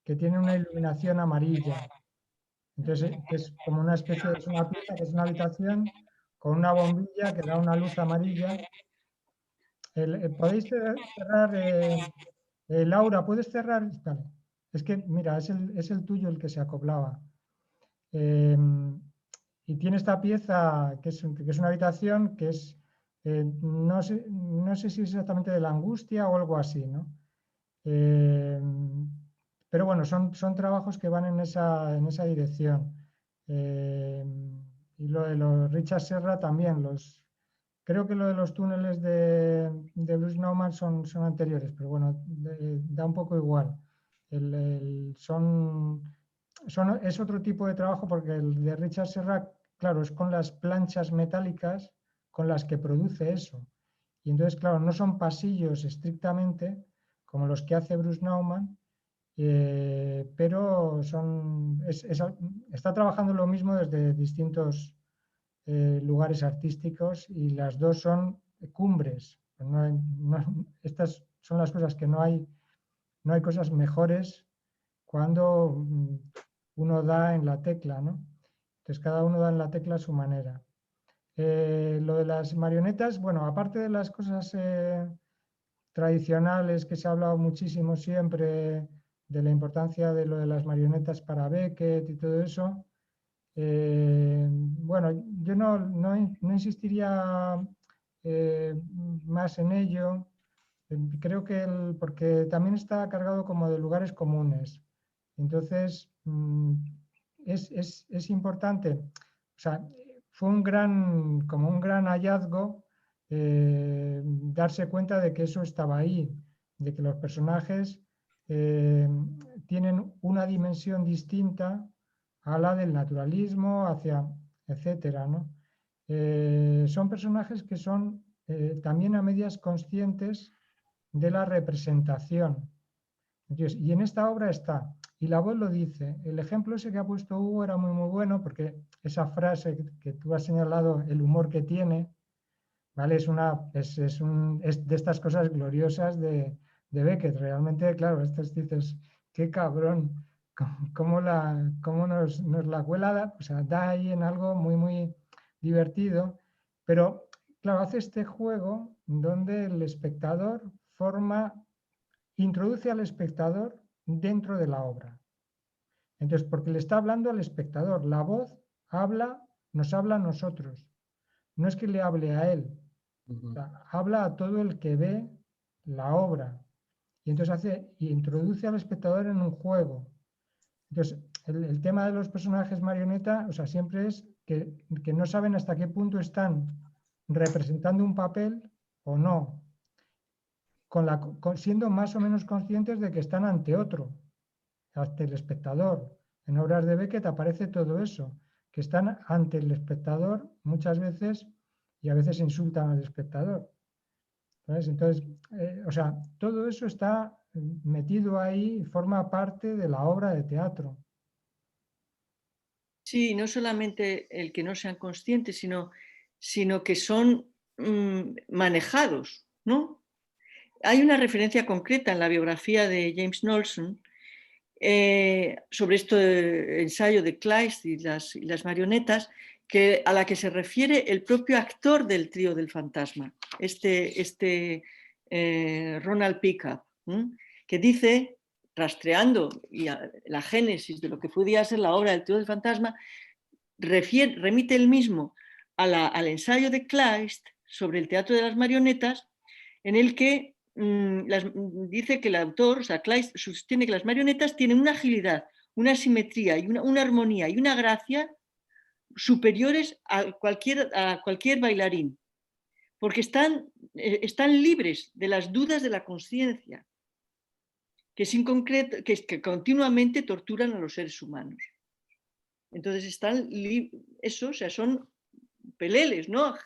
Speaker 2: que tiene una iluminación amarilla. Entonces, que es como una especie, es una pieza que es una habitación con una bombilla que da una luz amarilla. ¿Podéis cerrar, Laura? ¿Puedes cerrar? Vale. Es que, mira, es el tuyo el que se acoplaba. Y tiene esta pieza que es una habitación que es, no sé si es exactamente de la angustia o algo así, ¿no? Pero bueno, son trabajos que van en esa dirección. Y lo de los Richard Serra también, creo que lo de los túneles de Bruce Nauman son anteriores, pero bueno, da un poco igual. Es otro tipo de trabajo porque el de Richard Serra, claro, es con las planchas metálicas con las que produce eso. Y entonces, claro, no son pasillos estrictamente como los que hace Bruce Nauman, pero está trabajando lo mismo desde distintos lugares artísticos y las dos son cumbres. Estas son las cosas que no hay cosas mejores cuando uno da en la tecla, ¿no? Entonces cada uno da en la tecla a su manera. Lo de las marionetas, bueno, aparte de las cosas tradicionales que se ha hablado muchísimo siempre, de la importancia de lo de las marionetas para Beckett y todo eso, bueno, yo no insistiría más en ello. Creo que porque también está cargado como de lugares comunes. Entonces, es importante, o sea, fue como un gran hallazgo darse cuenta de que eso estaba ahí, de que los personajes tienen una dimensión distinta a la del naturalismo, etcétera, ¿no? Son personajes que son también a medias conscientes de la representación. Entonces, y en esta obra está, y la voz lo dice. El ejemplo ese que ha puesto Hugo era muy, muy bueno porque esa frase que tú has señalado, el humor que tiene, ¿vale? Es de estas cosas gloriosas de Beckett. Realmente, claro, dices, qué cabrón, cómo nos la cuela, o sea, da ahí en algo muy, muy divertido, pero claro, hace este juego donde el espectador introduce al espectador dentro de la obra. Entonces, porque le está hablando al espectador, la voz nos habla a nosotros, no es que le hable a él, o sea, habla a todo el que ve la obra y entonces introduce al espectador en un juego. Entonces, el tema de los personajes marioneta, o sea, siempre es que no saben hasta qué punto están representando un papel o no, siendo más o menos conscientes de que están ante otro, ante el espectador. En obras de Beckett aparece todo eso, que están ante el espectador muchas veces y a veces insultan al espectador. ¿Sabes? Entonces, o sea, todo eso está metido ahí y forma parte de la obra de teatro.
Speaker 4: Sí, no solamente el que no sean conscientes, sino que son manejados, ¿no? Hay una referencia concreta en la biografía de James Knowlson sobre este ensayo de Kleist y las marionetas, a la que se refiere el propio actor del trío del fantasma, Ronald Pickup, que dice, rastreando la génesis de lo que podía ser la obra del trío del fantasma, remite él mismo al ensayo de Kleist sobre el teatro de las marionetas, en el que dice que el autor, o sea, Kleist, sostiene que las marionetas tienen una agilidad, una simetría y una armonía y una gracia superiores a cualquier bailarín, porque están libres de las dudas de la conciencia, que continuamente torturan a los seres humanos. Entonces o sea, son peleles, ¿no?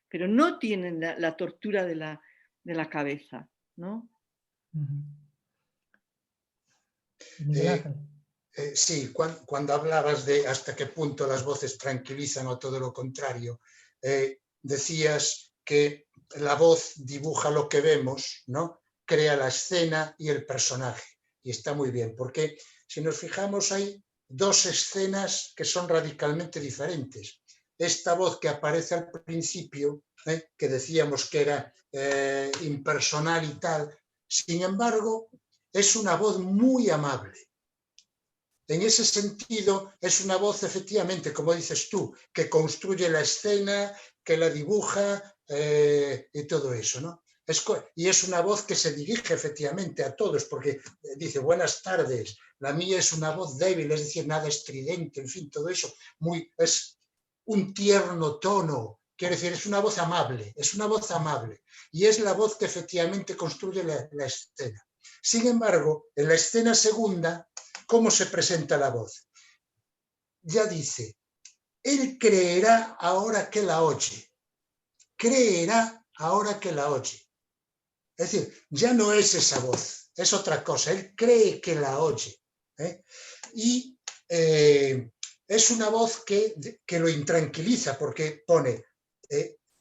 Speaker 4: Pero no tienen la tortura de la cabeza, ¿no?
Speaker 3: Sí, cuando hablabas de hasta qué punto las voces tranquilizan o todo lo contrario, decías que la voz dibuja lo que vemos, ¿no? Crea la escena y el personaje. Y está muy bien, porque si nos fijamos hay dos escenas que son radicalmente diferentes. Esta voz que aparece al principio, que decíamos que era impersonal y tal, sin embargo, es una voz muy amable. En ese sentido, es una voz, efectivamente, como dices tú, que construye la escena, que la dibuja y todo eso, ¿no? Y es una voz que se dirige efectivamente a todos, porque dice buenas tardes, la mía es una voz débil, es decir, nada estridente, en fin, todo eso, es un tierno tono, quiere decir, es una voz amable, y es la voz que efectivamente construye la escena. Sin embargo, en la escena segunda, ¿cómo se presenta la voz? Ya dice, él creerá ahora que la oye. Creerá ahora que la oye. Es decir, ya no es esa voz, es otra cosa. Él cree que la oye. Y es una voz que lo intranquiliza porque pone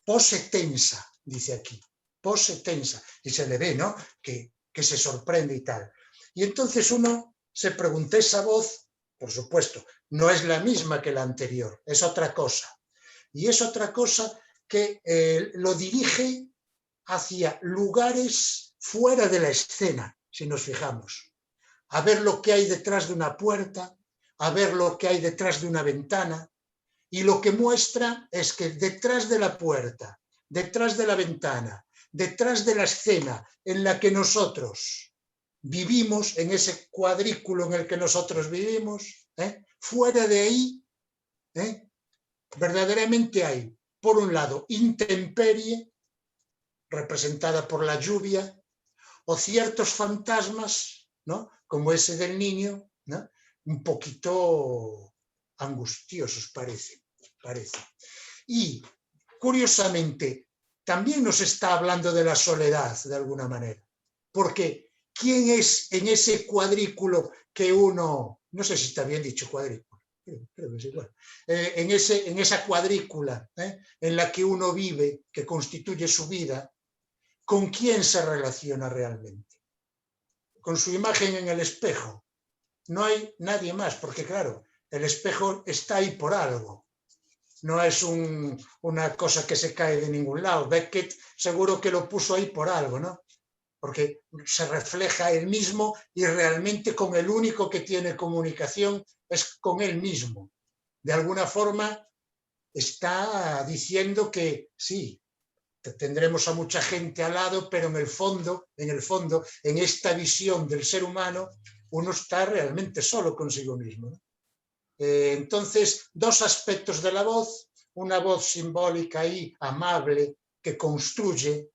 Speaker 3: pose tensa, dice aquí. Pose tensa. Y se le ve, ¿no? Que se sorprende y tal. Y entonces uno se pregunta, esa voz, por supuesto, no es la misma que la anterior, es otra cosa. Y es otra cosa que lo dirige hacia lugares fuera de la escena, si nos fijamos. A ver lo que hay detrás de una puerta, a ver lo que hay detrás de una ventana. Y lo que muestra es que detrás de la puerta, detrás de la ventana, detrás de la escena en la que nosotros vivimos, en ese cuadrículo en el que nosotros vivimos, fuera de ahí, verdaderamente hay, por un lado, intemperie, representada por la lluvia, o ciertos fantasmas, ¿no? Como ese del niño, ¿no? Un poquito angustiosos parece. Y, curiosamente, también nos está hablando de la soledad, de alguna manera, porque ¿quién es en ese cuadrículo que uno, no sé si está bien dicho cuadrículo, creo que es igual, en esa cuadrícula en la que uno vive, que constituye su vida, ¿con quién se relaciona realmente? Con su imagen en el espejo. No hay nadie más, porque claro, el espejo está ahí por algo. No es una cosa que se cae de ningún lado. Beckett seguro que lo puso ahí por algo, ¿no? Porque se refleja él mismo y realmente con el único que tiene comunicación es con él mismo. De alguna forma está diciendo que sí, tendremos a mucha gente al lado, pero en el fondo, en esta visión del ser humano, uno está realmente solo consigo mismo, ¿no? Entonces, dos aspectos de la voz, una voz simbólica y amable que construye,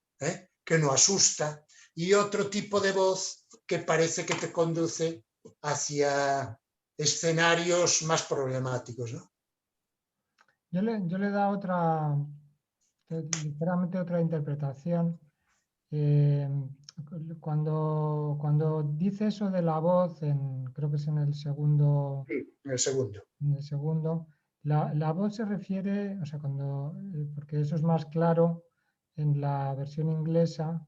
Speaker 3: que no asusta, y otro tipo de voz que parece que te conduce hacia escenarios más problemáticos, ¿no?
Speaker 2: Yo le he dado ligeramente otra interpretación. Cuando dice eso de la voz, creo que es en el segundo.
Speaker 3: Sí, en el segundo.
Speaker 2: En el segundo, la voz se refiere, o sea, porque eso es más claro en la versión inglesa,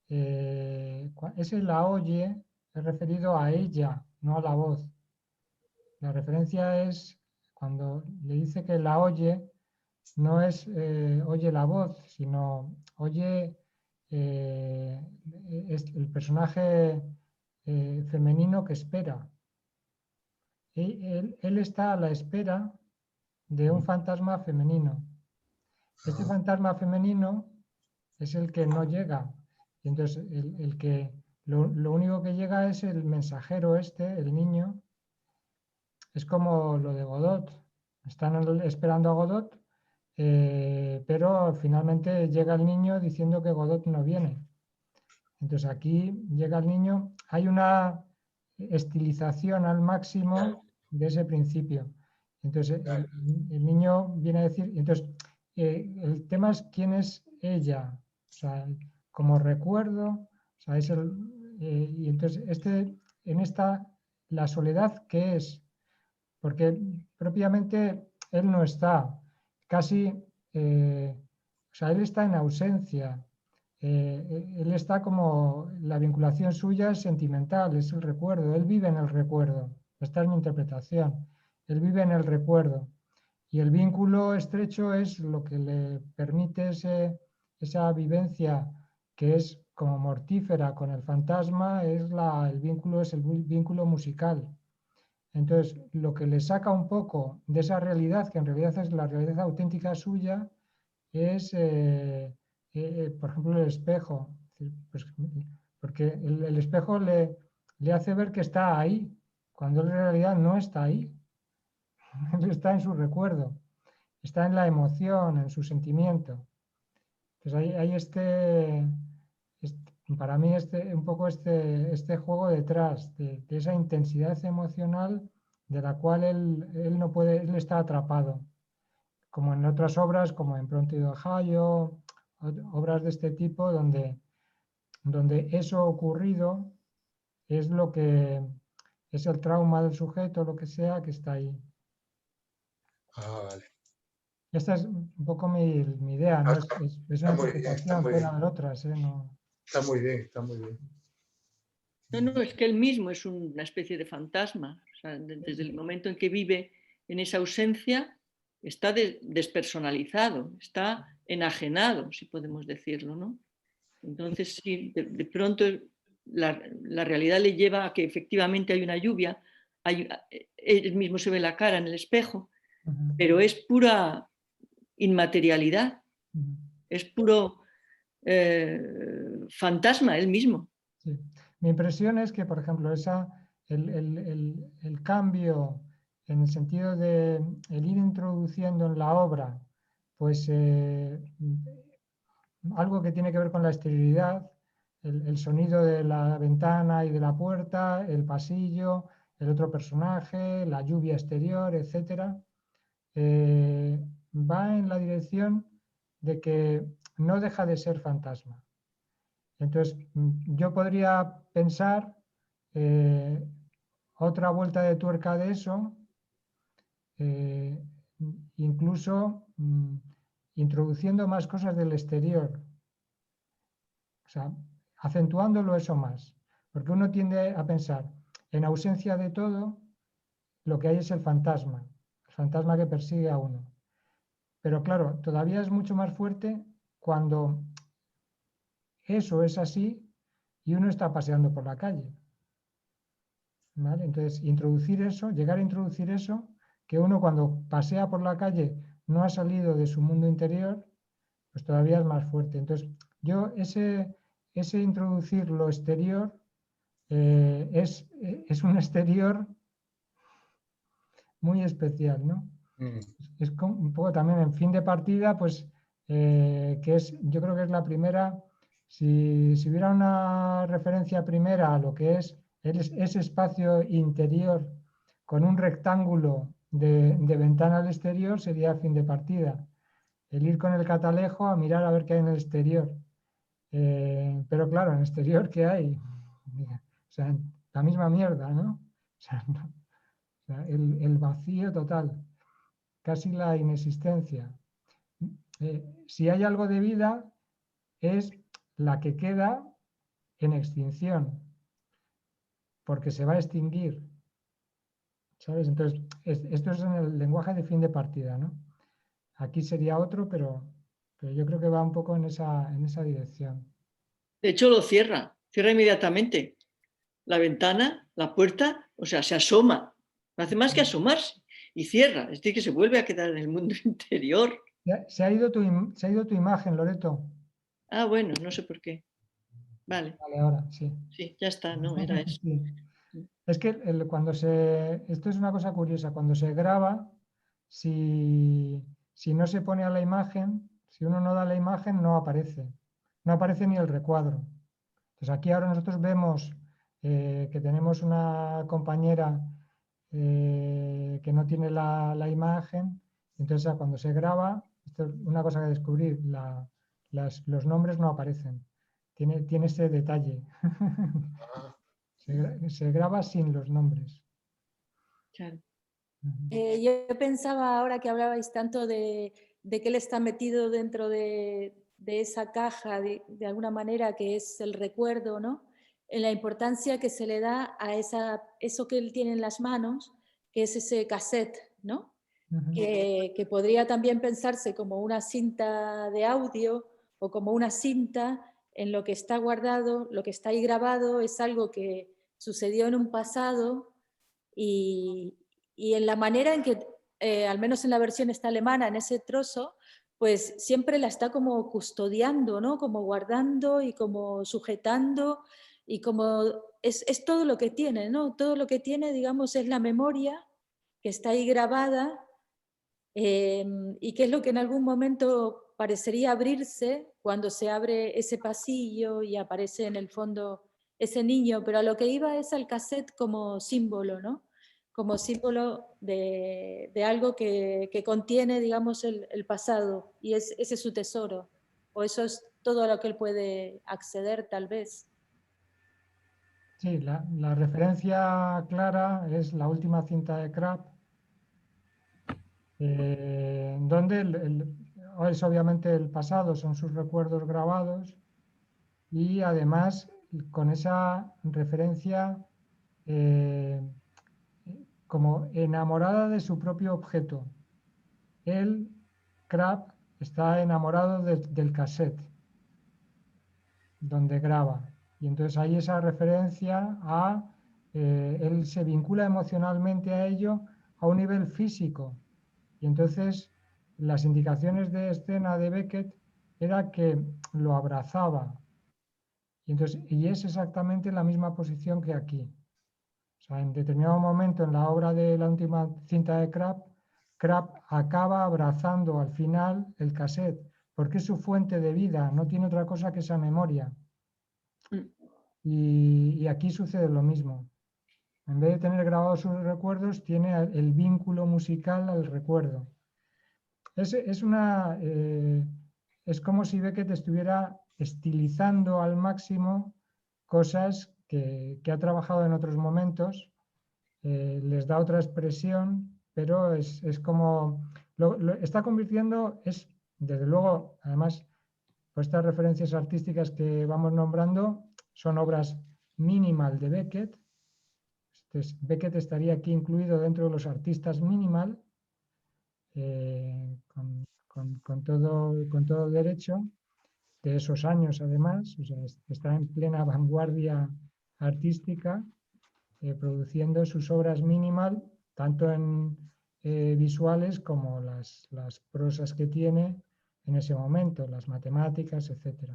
Speaker 2: ese la oye es referido a ella, no a la voz. La referencia es cuando le dice que la oye, no es oye la voz, sino oye es el personaje femenino que espera. Él está a la espera de un fantasma femenino. Este fantasma femenino es el que no llega. Y entonces lo único que llega es el mensajero el niño. Es como lo de Godot. Están esperando a Godot, pero finalmente llega el niño diciendo que Godot no viene. Entonces aquí llega el niño. Hay una estilización al máximo de ese principio. Entonces el niño viene a decir, entonces el tema es quién es ella, o sea, como recuerdo, o sea, y entonces la soledad, ¿qué es? Porque propiamente él no está, casi, o sea, él está en ausencia. Él está como, la vinculación suya es sentimental, es el recuerdo, él vive en el recuerdo, esta es mi interpretación, él vive en el recuerdo y el vínculo estrecho es lo que le permite esa vivencia que es como mortífera con el fantasma, es el vínculo musical. Entonces, lo que le saca un poco de esa realidad, que en realidad es la realidad auténtica suya, es, por ejemplo, el espejo. Pues, porque el espejo le hace ver que está ahí, cuando en realidad no está ahí. Él está en su recuerdo, está en la emoción, en su sentimiento. Entonces hay para mí un poco este juego detrás de esa intensidad emocional de la cual él no puede, él está atrapado, como en otras obras, como en Pronto y Ohio, obras de este tipo donde eso ocurrido es lo que es el trauma del sujeto, lo que sea, que está ahí.
Speaker 3: Vale.
Speaker 2: Esta es un poco mi idea, ¿no? Es una interpretación, puede haber otras, ¿no?
Speaker 3: Está muy bien, está muy bien.
Speaker 4: No, es que él mismo es una especie de fantasma. O sea, desde el momento en que vive en esa ausencia, está despersonalizado, está enajenado, si podemos decirlo, ¿no? Entonces, sí, de pronto la realidad le lleva a que efectivamente hay una lluvia, él mismo se ve la cara en el espejo, pero es pura inmaterialidad, es puro fantasma él mismo.
Speaker 2: Sí. Mi impresión es que, por ejemplo, el cambio en el sentido de el ir introduciendo en la obra, pues algo que tiene que ver con la exterioridad, el sonido de la ventana y de la puerta, el pasillo, el otro personaje, la lluvia exterior, etcétera, va en la dirección de que no deja de ser fantasma. Entonces, yo podría pensar otra vuelta de tuerca de eso, incluso introduciendo más cosas del exterior, o sea, acentuándolo eso más, porque uno tiende a pensar, en ausencia de todo, lo que hay es el fantasma que persigue a uno. Pero claro, todavía es mucho más fuerte cuando eso es así y uno está paseando por la calle. ¿Vale? Entonces, llegar a introducir eso, que uno cuando pasea por la calle no ha salido de su mundo interior, pues todavía es más fuerte. Entonces, yo ese introducir lo exterior es un exterior muy especial, ¿no? Es un poco también en fin de partida, pues yo creo que es la primera, si hubiera una referencia primera a lo que es ese espacio interior con un rectángulo de ventana al exterior, sería fin de partida. El ir con el catalejo a mirar a ver qué hay en el exterior. Pero claro, en el exterior, ¿qué hay? O sea, la misma mierda, ¿no? O sea, el vacío total, casi la inexistencia. Si hay algo de vida, es la que queda en extinción. porque se va a extinguir. ¿Sabes? Entonces, esto es en el lenguaje de fin de partida, ¿no? Aquí sería otro, pero yo creo que va un poco en esa dirección.
Speaker 4: De hecho, lo cierra inmediatamente. La ventana, la puerta, o sea, se asoma. No hace más que asomarse y cierra. Es decir, que se vuelve a quedar en el mundo interior.
Speaker 2: Se ha ido tu imagen, Loreto.
Speaker 4: Ah, bueno, no sé por qué. Vale.
Speaker 2: Vale, ahora, sí.
Speaker 4: Sí, ya está, no, era eso.
Speaker 2: Sí. Es que esto es una cosa curiosa, cuando se graba, si no se pone a la imagen, si uno no da la imagen, no aparece ni el recuadro. Entonces aquí ahora nosotros vemos que tenemos una compañera que no tiene la imagen, entonces cuando se graba, esto es una cosa que descubrí, los nombres no aparecen, tiene ese detalle. Se graba sin los nombres.
Speaker 4: Claro.
Speaker 6: Yo pensaba ahora que hablabais tanto de que él está metido dentro de esa caja, de alguna manera, que es el recuerdo, ¿no? En la importancia que se le da a eso que él tiene en las manos, que es ese cassette, ¿no? Que podría también pensarse como una cinta de audio o como una cinta en lo que está guardado, lo que está ahí grabado es algo que sucedió en un pasado y en la manera en que, al menos en la versión esta alemana, en ese trozo, pues siempre la está como custodiando, ¿no? Como guardando y como sujetando y como es todo lo que tiene, ¿no? Todo lo que tiene, digamos, es la memoria que está ahí grabada y que es lo que en algún momento parecería abrirse cuando se abre ese pasillo y aparece en el fondo ese niño, pero a lo que iba es al cassette como símbolo, ¿no? Como símbolo de algo que contiene, digamos, el pasado, y ese es su tesoro, o eso es todo a lo que él puede acceder, tal vez.
Speaker 2: Sí, la referencia clara es la última cinta de Krapp, donde es obviamente el pasado, son sus recuerdos grabados, y además con esa referencia como enamorada de su propio objeto. Él, Krapp, está enamorado del cassette donde graba. Y entonces hay esa referencia a, él se vincula emocionalmente a ello a un nivel físico. Y entonces las indicaciones de escena de Beckett era que lo abrazaba. Y es exactamente la misma posición que aquí. O sea, en determinado momento en la obra de la última cinta de Krapp acaba abrazando al final el cassette, porque es su fuente de vida, no tiene otra cosa que esa memoria. Y aquí sucede lo mismo. En vez de tener grabados sus recuerdos, tiene el vínculo musical al recuerdo. Es como si Beckett estuviera estilizando al máximo cosas que ha trabajado en otros momentos, les da otra expresión, pero es como, lo está convirtiendo, desde luego, además, pues estas referencias artísticas que vamos nombrando son obras minimal de Beckett. Entonces, Beckett estaría aquí incluido dentro de los artistas minimal, con todo derecho, de esos años además, o sea, está en plena vanguardia artística, produciendo sus obras minimal, tanto en visuales como las prosas que tiene en ese momento, las matemáticas, etc.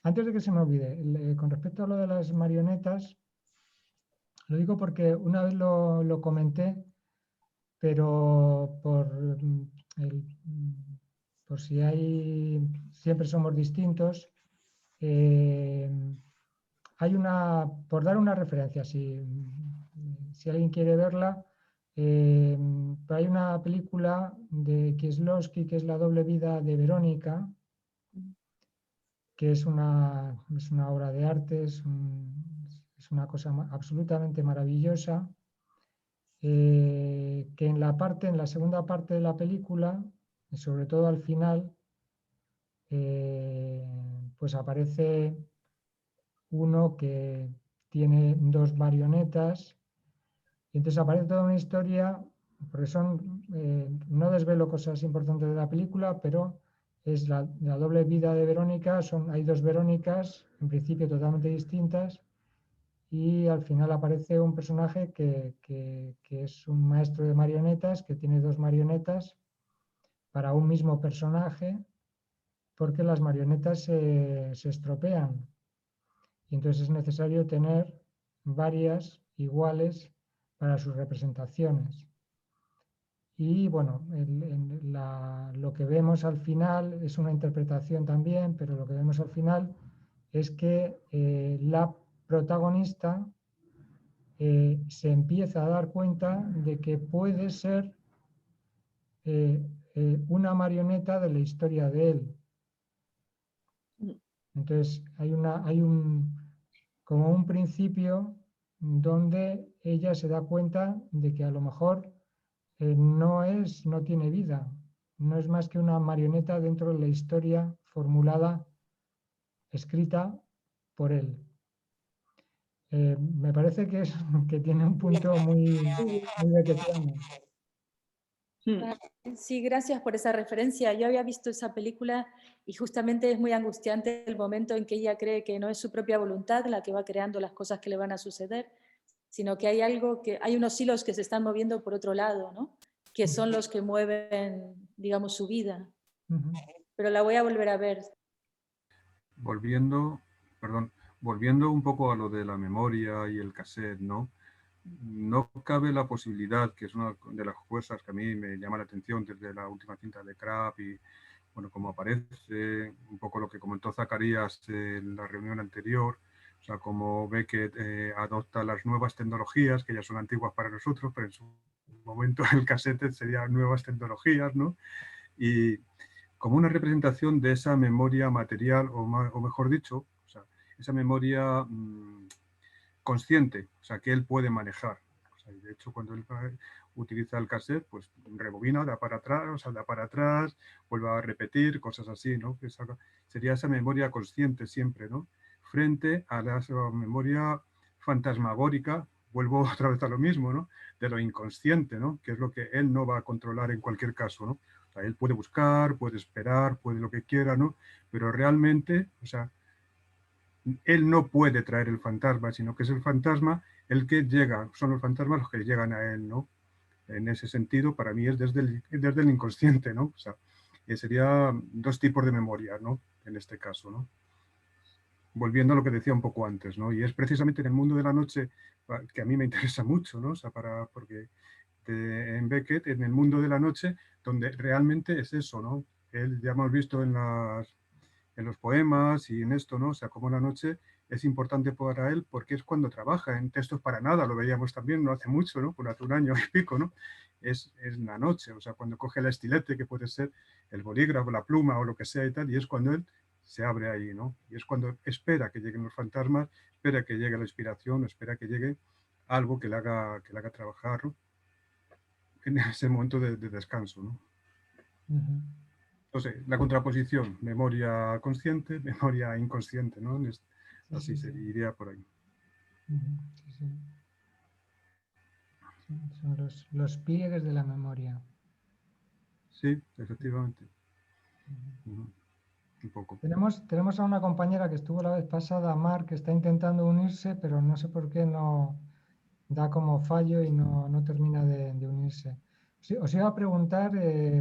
Speaker 2: Antes de que se me olvide, con respecto a lo de las marionetas, lo digo porque una vez lo comenté, pero por si siempre somos distintos, por dar una referencia, si alguien quiere verla, hay una película de Kieslowski que es La doble vida de Verónica, que es una obra de arte, es una cosa absolutamente maravillosa, que en la segunda parte de la película, y sobre todo al final, pues aparece uno que tiene 2 marionetas. Y entonces aparece toda una historia, porque no desvelo cosas importantes de la película, pero es la doble vida de Verónica. Hay 2 Verónicas, en principio totalmente distintas, y al final aparece un personaje que es un maestro de marionetas, que tiene 2 marionetas para un mismo personaje, porque las marionetas se estropean. Y entonces es necesario tener varias iguales para sus representaciones. Y bueno, lo que vemos al final es una interpretación también, pero lo que vemos al final es que la protagonista se empieza a dar cuenta de que puede ser una marioneta de la historia de él. Entonces hay como un principio donde ella se da cuenta de que a lo mejor no tiene vida, no es más que una marioneta dentro de la historia formulada, escrita por él. Me parece que tiene un punto muy beckettiano.
Speaker 6: Sí, gracias por esa referencia. Yo había visto esa película y justamente es muy angustiante el momento en que ella cree que no es su propia voluntad la que va creando las cosas que le van a suceder, sino que hay unos hilos que se están moviendo por otro lado, ¿no? Que son los que mueven, digamos, su vida. Pero la voy a volver a ver.
Speaker 5: Volviendo un poco a lo de la memoria y el cassette, ¿no? No cabe la posibilidad, que es una de las cosas que a mí me llama la atención desde la última cinta de Kraft y, bueno, como aparece, un poco lo que comentó Zacarías en la reunión anterior, o sea, como ve que adopta las nuevas tecnologías, que ya son antiguas para nosotros, pero en su momento el cassette serían nuevas tecnologías, ¿no? Y como una representación de esa memoria material, o mejor dicho, o sea, esa memoria consciente, o sea, que él puede manejar. O sea, de hecho, cuando él utiliza el cassette, pues rebobina, da para atrás, o sea, da para atrás, vuelve a repetir, cosas así, ¿no? Sería esa memoria consciente siempre, ¿no? Frente a la memoria fantasmagórica, vuelvo otra vez a lo mismo, ¿no? De lo inconsciente, ¿no? Que es lo que él no va a controlar en cualquier caso, ¿no? O sea, él puede buscar, puede esperar, puede lo que quiera, ¿no? Pero realmente, o sea, él no puede traer el fantasma, sino que es el fantasma el que llega, son los fantasmas los que llegan a él, ¿no? En ese sentido, para mí es desde el inconsciente, ¿no? O sea, sería 2 tipos de memoria, ¿no? En este caso, ¿no? Volviendo a lo que decía un poco antes, ¿no? Y es precisamente en el mundo de la noche que a mí me interesa mucho, ¿no? O sea, porque en Beckett, en el mundo de la noche, donde realmente es eso, ¿no? Él ya hemos visto en los poemas y en esto, ¿no? O sea, como la noche es importante para él porque es cuando trabaja en textos para nada, lo veíamos también no hace mucho, ¿no? Por hace un año y pico, ¿no? Es la noche, o sea, cuando coge el estilete, que puede ser el bolígrafo, la pluma o lo que sea y tal, y es cuando él se abre ahí, ¿no? Y es cuando espera que lleguen los fantasmas, espera que llegue la inspiración, espera que llegue algo que le haga trabajar, ¿no? En ese momento de descanso, ¿no? Entonces, la contraposición, memoria consciente, memoria inconsciente, ¿no? Así se iría por ahí.
Speaker 2: Son los pliegues de la memoria.
Speaker 5: Sí, efectivamente. Un poco.
Speaker 2: Tenemos a una compañera que estuvo la vez pasada, Mar, que está intentando unirse, pero no sé por qué no da como fallo y no termina de unirse. Os iba a preguntar,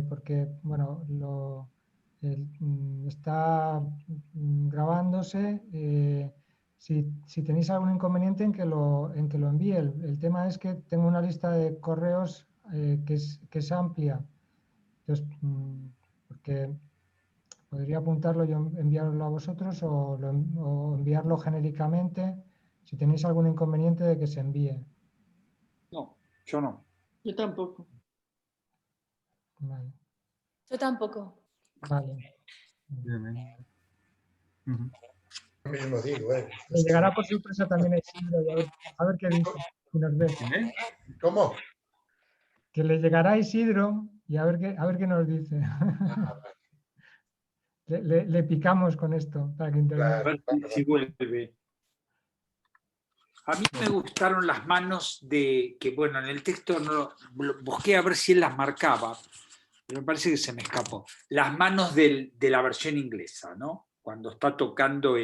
Speaker 2: porque bueno, está grabándose, si tenéis algún inconveniente en que lo envíe. El tema es que tengo una lista de correos que es amplia. Entonces, porque podría apuntarlo y enviarlo a vosotros o enviarlo genéricamente, si tenéis algún inconveniente de que se envíe.
Speaker 1: No, yo no.
Speaker 4: Yo tampoco.
Speaker 2: Vale.
Speaker 6: Yo tampoco.
Speaker 2: Vale.
Speaker 5: Bien.
Speaker 3: Lo mismo digo,
Speaker 2: Le llegará por sorpresa también a Isidro, a ver qué dice, si nos ve.
Speaker 3: ¿Cómo?
Speaker 2: Que le llegará a Isidro y a ver qué nos dice. Le picamos con esto para que intervenga.
Speaker 1: A ver si vuelve. A mí me gustaron las manos de, que bueno, en el texto no, busqué a ver si él las marcaba, pero me parece que se me escapó. Las manos de la versión inglesa, ¿no? Cuando está tocando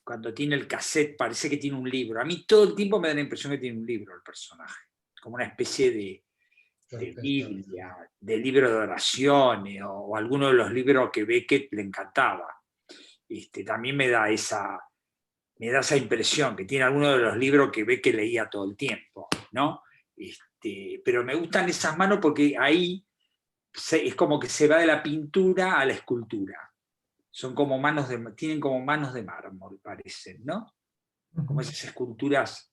Speaker 1: cuando tiene el cassette, parece que tiene un libro. A mí todo el tiempo me da la impresión que tiene un libro el personaje, como una especie de Biblia, de libro de oraciones, o alguno de los libros que Beckett le encantaba. También me da esa impresión, que tiene alguno de los libros que Beckett leía todo el tiempo, ¿no? Pero me gustan esas manos porque ahí es como que se va de la pintura a la escultura. Son como tienen como manos de mármol, parecen, ¿no? Como esas esculturas,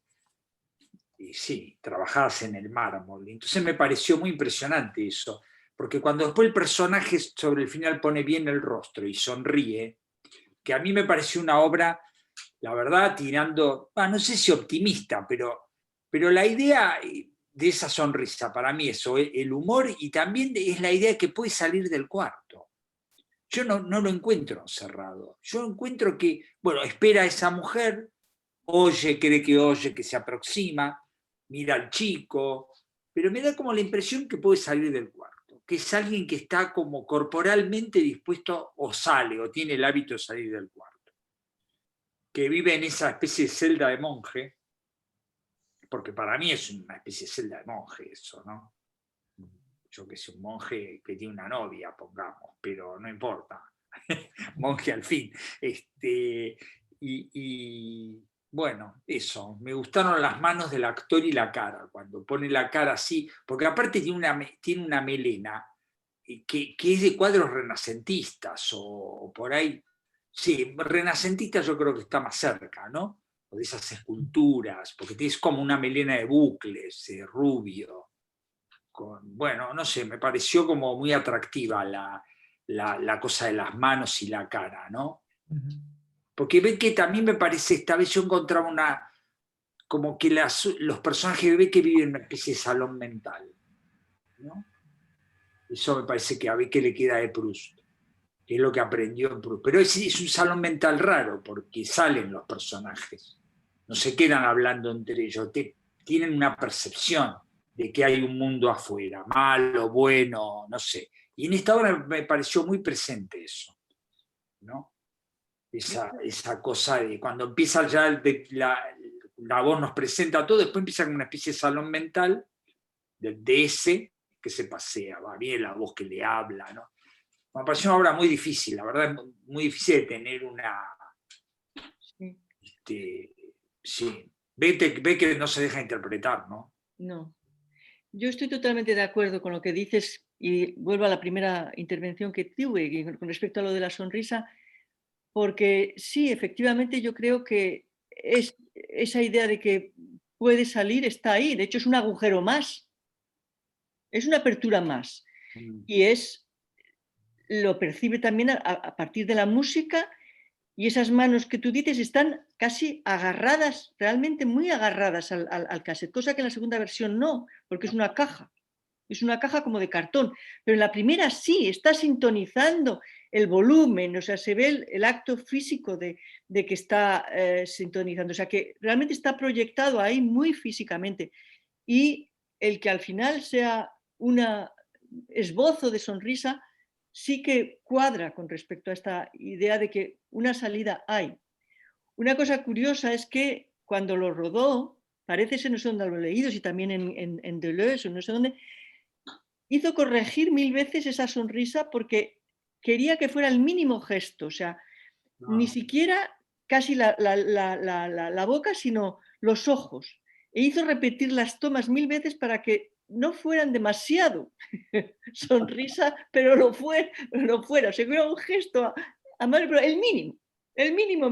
Speaker 1: sí, trabajadas en el mármol. Entonces me pareció muy impresionante eso, porque cuando después el personaje sobre el final pone bien el rostro y sonríe, que a mí me pareció una obra, la verdad, tirando, no sé si optimista, pero la idea de esa sonrisa, para mí eso, el humor, y también es la idea de que puede salir del cuarto. Yo no lo encuentro cerrado. Yo encuentro que, bueno, espera a esa mujer, cree que oye, que se aproxima, mira al chico, pero me da como la impresión que puede salir del cuarto, que es alguien que está como corporalmente dispuesto, o sale, o tiene el hábito de salir del cuarto, que vive en esa especie de celda de monje, porque para mí es una especie de celda de monje eso, ¿no? Yo que sé, un monje que tiene una novia, pongamos, pero no importa, monje al fin. Y bueno, eso, me gustaron las manos del actor y la cara, cuando pone la cara así, porque aparte tiene una melena que es de cuadros renacentistas, o por ahí, sí, renacentistas yo creo que está más cerca, ¿no? O de esas esculturas, porque tienes como una melena de bucles, rubio. Bueno, no sé, me pareció como muy atractiva la cosa de las manos y la cara, ¿no? Porque ve que también me parece, esta vez yo encontraba como que los personajes de que viven en una especie de salón mental, ¿no? Eso me parece que a Beckett le queda de Proust, que es lo que aprendió en Proust. Pero es un salón mental raro, porque salen los personajes, no se quedan hablando entre ellos, tienen una percepción de que hay un mundo afuera, malo, bueno, no sé. Y en esta obra me pareció muy presente eso, ¿no? Esa cosa de cuando empieza ya la voz nos presenta todo, después empieza como una especie de salón mental de ese que se pasea, va bien la voz que le habla, ¿no? Me pareció una obra muy difícil, la verdad, muy difícil de tener una... sí, ve que no se deja interpretar, ¿no?
Speaker 4: No. Yo estoy totalmente de acuerdo con lo que dices y vuelvo a la primera intervención que tuve con respecto a lo de la sonrisa, porque sí, efectivamente yo creo que esa idea de que puede salir está ahí, de hecho es un agujero más, es una apertura más y lo percibe también a partir de la música. Y esas manos que tú dices están casi agarradas, realmente muy agarradas al cassette, cosa que en la segunda versión no, porque es una caja como de cartón, pero en la primera sí, está sintonizando el volumen, o sea, se ve el acto físico de que está sintonizando, o sea, que realmente está proyectado ahí muy físicamente. Y el que al final sea un esbozo de sonrisa, sí que cuadra con respecto a esta idea de que una salida hay. Una cosa curiosa es que cuando lo rodó, parece ser, no sé dónde lo he leído, si también en Deleuze o no sé dónde, hizo corregir 1000 veces esa sonrisa porque quería que fuera el mínimo gesto, o sea, ni siquiera casi la boca, sino los ojos. E hizo repetir las tomas 1000 veces para que no fueran demasiado sonrisa, pero lo fuera. O sea, que era un gesto amable, pero el mínimo,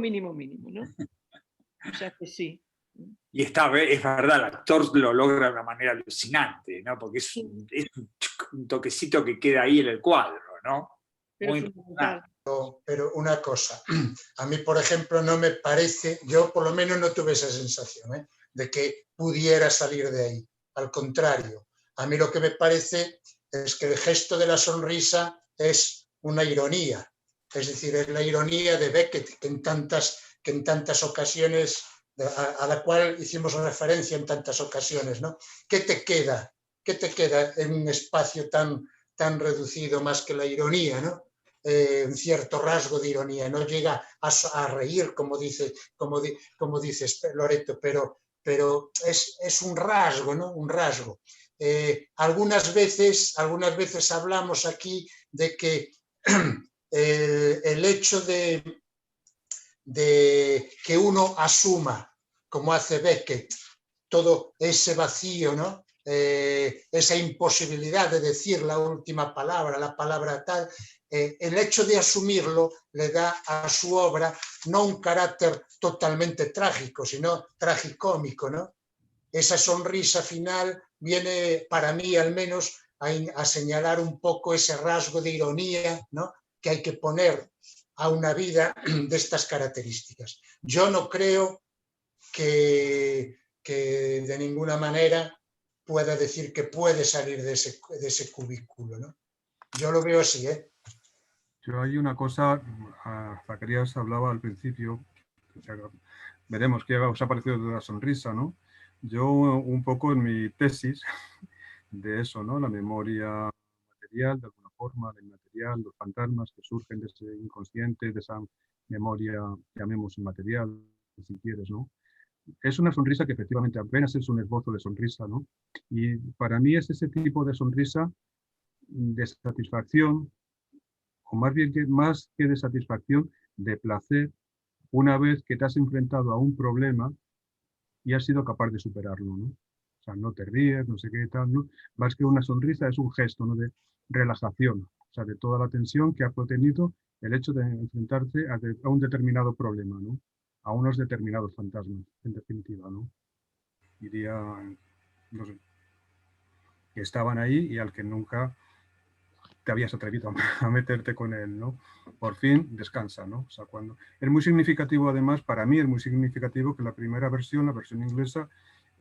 Speaker 4: ¿no? O sea que sí.
Speaker 1: Y es verdad, el actor lo logra de una manera alucinante, ¿no? Porque es un toquecito que queda ahí en el cuadro, ¿no?
Speaker 4: Pero
Speaker 1: muy
Speaker 4: fundamental.
Speaker 3: Pero una cosa, a mí, por ejemplo, no me parece, yo por lo menos no tuve esa sensación, de que pudiera salir de ahí. Al contrario, a mí lo que me parece es que el gesto de la sonrisa es una ironía, es decir, es la ironía de Beckett, que en tantas ocasiones a la cual hicimos referencia en tantas ocasiones, ¿no? ¿Qué te queda? ¿Qué te queda en un espacio tan reducido más que la ironía, ¿no? Un cierto rasgo de ironía, no llega a reír, como dices Loreto, pero es un rasgo, ¿no? Un rasgo. Algunas veces hablamos aquí de que el hecho de que uno asuma, como hace Beckett, todo ese vacío, ¿no? Esa imposibilidad de decir la última palabra, la palabra tal, el hecho de asumirlo le da a su obra no un carácter totalmente trágico, sino tragicómico, ¿no? Esa sonrisa final viene, para mí al menos, a señalar un poco ese rasgo de ironía, ¿no? Que hay que poner a una vida de estas características. Yo no creo que de ninguna manera pueda decir que puede salir de ese cubículo, ¿no? Yo lo veo así, ¿eh?
Speaker 5: Yo hay una cosa, Zacarías hablaba al principio, o sea, veremos qué os ha parecido de la sonrisa, ¿no? Yo un poco en mi tesis de eso, ¿no? La memoria material, de alguna forma, la inmaterial, los fantasmas que surgen de ese inconsciente, de esa memoria, llamemos inmaterial, si quieres, ¿no? Es una sonrisa que efectivamente apenas es un esbozo de sonrisa, ¿no? Y para mí es ese tipo de sonrisa de satisfacción, o más que de satisfacción, de placer, una vez que te has enfrentado a un problema y has sido capaz de superarlo, ¿no? O sea, no te ríes, no sé qué tal, ¿no? Más que una sonrisa es un gesto, ¿no? De relajación, o sea, de toda la tensión que ha tenido el hecho de enfrentarse a un determinado problema, ¿no? A unos determinados fantasmas, en definitiva, ¿no? Diría, no sé, que estaban ahí y al que nunca te habías atrevido a meterte con él, ¿no? Por fin descansa, ¿no? O sea, cuando... Es muy significativo, además, para mí es muy significativo que la primera versión, la versión inglesa,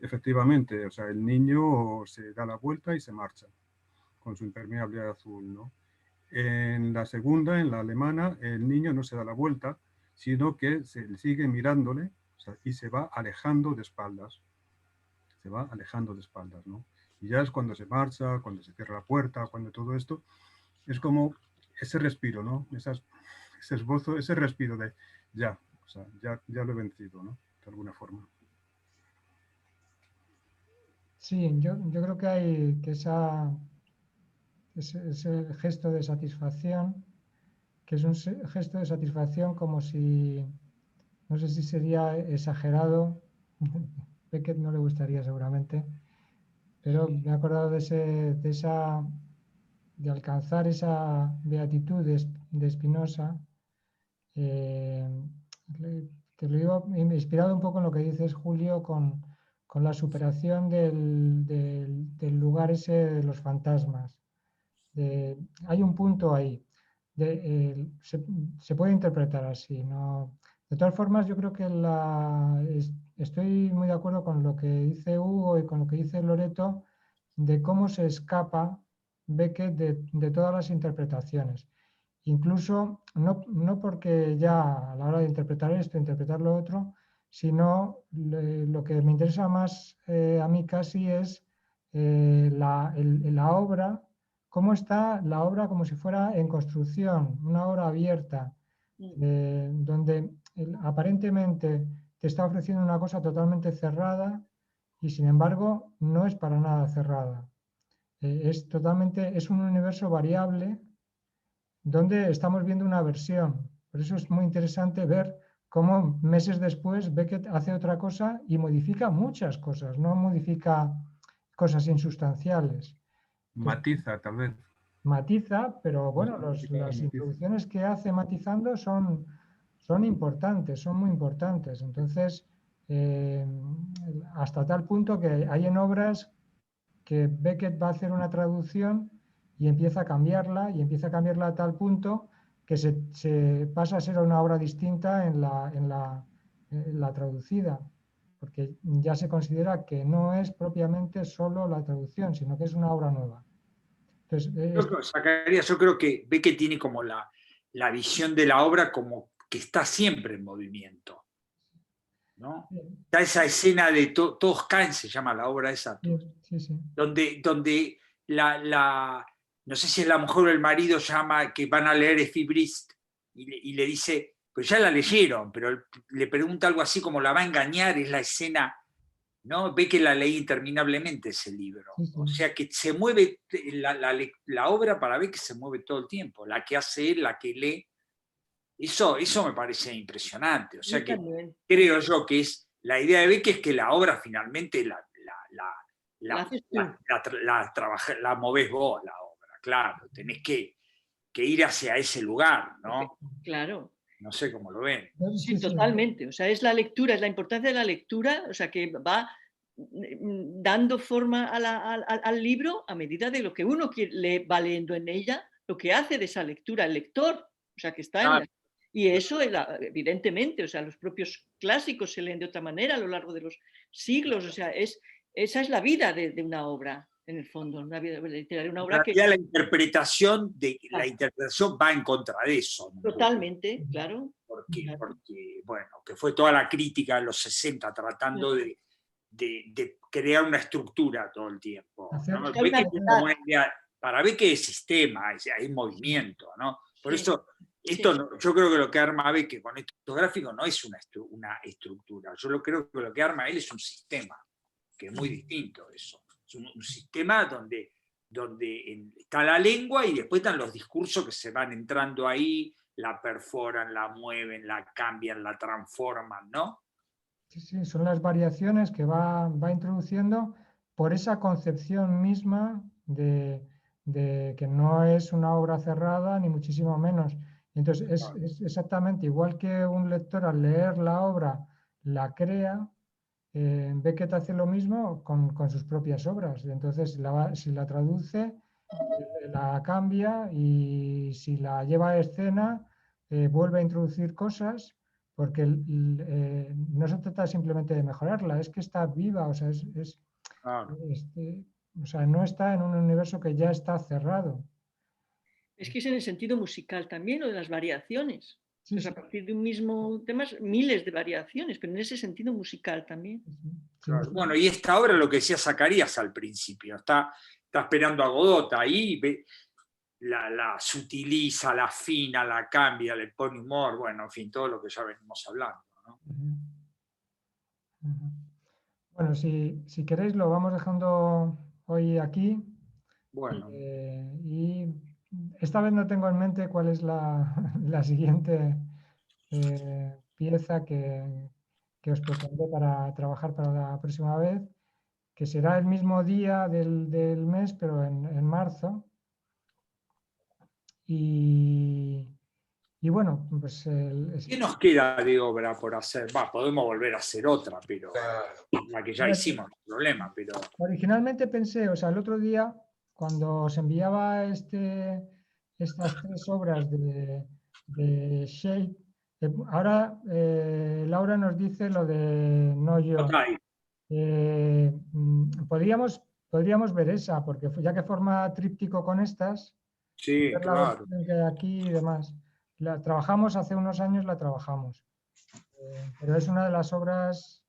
Speaker 5: efectivamente, o sea, el niño se da la vuelta y se marcha con su impermeable azul, ¿no? En la segunda, en la alemana, el niño no se da la vuelta, sino que se sigue mirándole, o sea, y se va alejando de espaldas. Se va alejando de espaldas, ¿no? Y ya es cuando se marcha, cuando se cierra la puerta, cuando todo esto, es como ese respiro, ¿no? Ese esbozo, ese respiro de ya, o sea, ya lo he vencido, ¿no? De alguna forma.
Speaker 2: Sí, yo creo que hay que ese gesto de satisfacción, que es un gesto de satisfacción como si, no sé si sería exagerado, Beckett no le gustaría seguramente, pero me he acordado de alcanzar esa beatitud de Spinoza. Te lo digo inspirado un poco en lo que dices, Julio, con la superación del lugar ese de los fantasmas. Hay un punto ahí. Se puede interpretar así, ¿no? De todas formas, yo creo que estoy muy de acuerdo con lo que dice Hugo y con lo que dice Loreto de cómo se escapa Beckett de todas las interpretaciones. Incluso no porque ya a la hora de interpretar esto, interpretar lo otro, sino lo que me interesa más a mí casi es la obra, cómo está la obra como si fuera en construcción, una obra abierta, donde aparentemente te está ofreciendo una cosa totalmente cerrada y sin embargo no es para nada cerrada. Es un universo variable donde estamos viendo una versión. Por eso es muy interesante ver cómo meses después Beckett hace otra cosa y modifica muchas cosas, no modifica cosas insustanciales.
Speaker 5: Matiza, tal vez.
Speaker 2: Matiza, pero bueno, las introducciones que hace matizando son importantes, son muy importantes. Entonces, hasta tal punto que hay en obras que Beckett va a hacer una traducción y empieza a cambiarla a tal punto que se pasa a ser una obra distinta en la traducida, porque ya se considera que no es propiamente solo la traducción, sino que es una obra nueva. Entonces,
Speaker 1: Zacarías, yo creo que Beckett tiene como la visión de la obra como que está siempre en movimiento. ¿no? Está esa escena de Todos caen, se llama la obra esa,
Speaker 2: Sí, sí.
Speaker 1: donde no sé si es la mujer o el marido llama que van a leer Effibrist y le dice, pues ya la leyeron, pero le pregunta algo así como la va a engañar, es la escena, ¿no? Ve que la leí interminablemente ese libro.
Speaker 2: Sí, sí.
Speaker 1: O sea que se mueve la obra para ver que se mueve todo el tiempo, la que hace él, la que lee. Eso me parece impresionante. O sea que creo yo que es la idea de Beck es que la obra finalmente la movés vos, la obra, claro. Tenés que ir hacia ese lugar, ¿no?
Speaker 4: Claro.
Speaker 1: No sé cómo lo ven.
Speaker 4: Sí, totalmente. O sea, es la lectura, es la importancia de la lectura, o sea, que va dando forma al libro a medida de lo que uno va leyendo en ella, lo que hace de esa lectura el lector, o sea, que está en la... Y eso, evidentemente, o sea, los propios clásicos se leen de otra manera a lo largo de los siglos, o sea, esa es la vida de una obra, en el fondo, una vida literaria, una obra que...
Speaker 1: La interpretación va en contra de eso, ¿no?
Speaker 4: Totalmente, claro.
Speaker 1: Porque, bueno, que fue toda la crítica en los 60 tratando de crear una estructura todo el tiempo, ¿no? Para ver que es sistema, hay movimiento, ¿no? Por eso, yo creo que lo que arma Beck con estos gráficos no es una estructura, yo creo que lo que arma él es un sistema, que es muy distinto eso. Es un sistema donde está la lengua y después están los discursos que se van entrando ahí, la perforan, la mueven, la cambian, la transforman, ¿no?
Speaker 2: Sí, son las variaciones que va introduciendo por esa concepción misma de que no es una obra cerrada, ni muchísimo menos. Entonces, es exactamente igual que un lector al leer la obra la crea, Beckett hace lo mismo con sus propias obras. Entonces, si la traduce, la cambia, y si la lleva a escena, vuelve a introducir cosas, porque no se trata simplemente de mejorarla, es que está viva, o sea, o sea, no está en un universo que ya está cerrado.
Speaker 4: Es que es en el sentido musical también, o de las variaciones. Sí, pues a partir de un mismo tema, miles de variaciones, pero en ese sentido musical también.
Speaker 1: Claro. Bueno, y esta obra, lo que decía Zacarías al principio, está esperando a Godot ahí, la sutiliza, la afina, la cambia, le pone humor, bueno, en fin, todo lo que ya venimos hablando, ¿no?
Speaker 2: Bueno, si queréis lo vamos dejando hoy aquí.
Speaker 1: Bueno.
Speaker 2: Y esta vez no tengo en mente cuál es la siguiente pieza que os propondré para trabajar para la próxima vez, que será el mismo día del mes, pero en marzo. Y bueno, pues...
Speaker 1: ¿Qué nos queda de obra por hacer? Podemos volver a hacer otra, pero la que ya hicimos, no hay problema. Pero...
Speaker 2: Originalmente pensé, o sea, el otro día, cuando os enviaba estas 3 obras de Shade, ahora Laura nos dice lo de No Yo. Podríamos ver esa, porque ya que forma tríptico con estas,
Speaker 1: sí, claro.
Speaker 2: Que hay aquí y demás. La trabajamos hace unos años, pero es una de las obras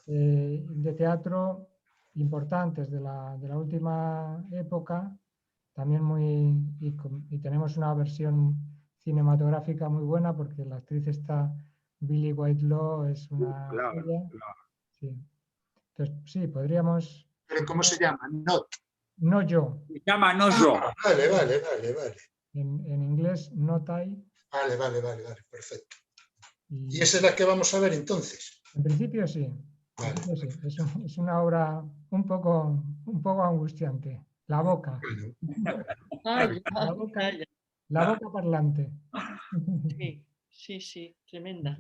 Speaker 2: de teatro importantes de la última época, también y tenemos una versión cinematográfica muy buena, porque la actriz está Billie Whitelaw, es una joya. Sí. Entonces, sí, podríamos...
Speaker 3: ¿Cómo se llama?
Speaker 2: No Yo.
Speaker 1: Se llama No Yo.
Speaker 3: Vale.
Speaker 2: En inglés, Not I.
Speaker 3: Vale, perfecto. ¿Y esa es la que vamos a ver entonces?
Speaker 2: En principio sí. Vale. Sí. Es una obra un poco angustiante. La boca. La boca parlante.
Speaker 4: Sí, tremenda.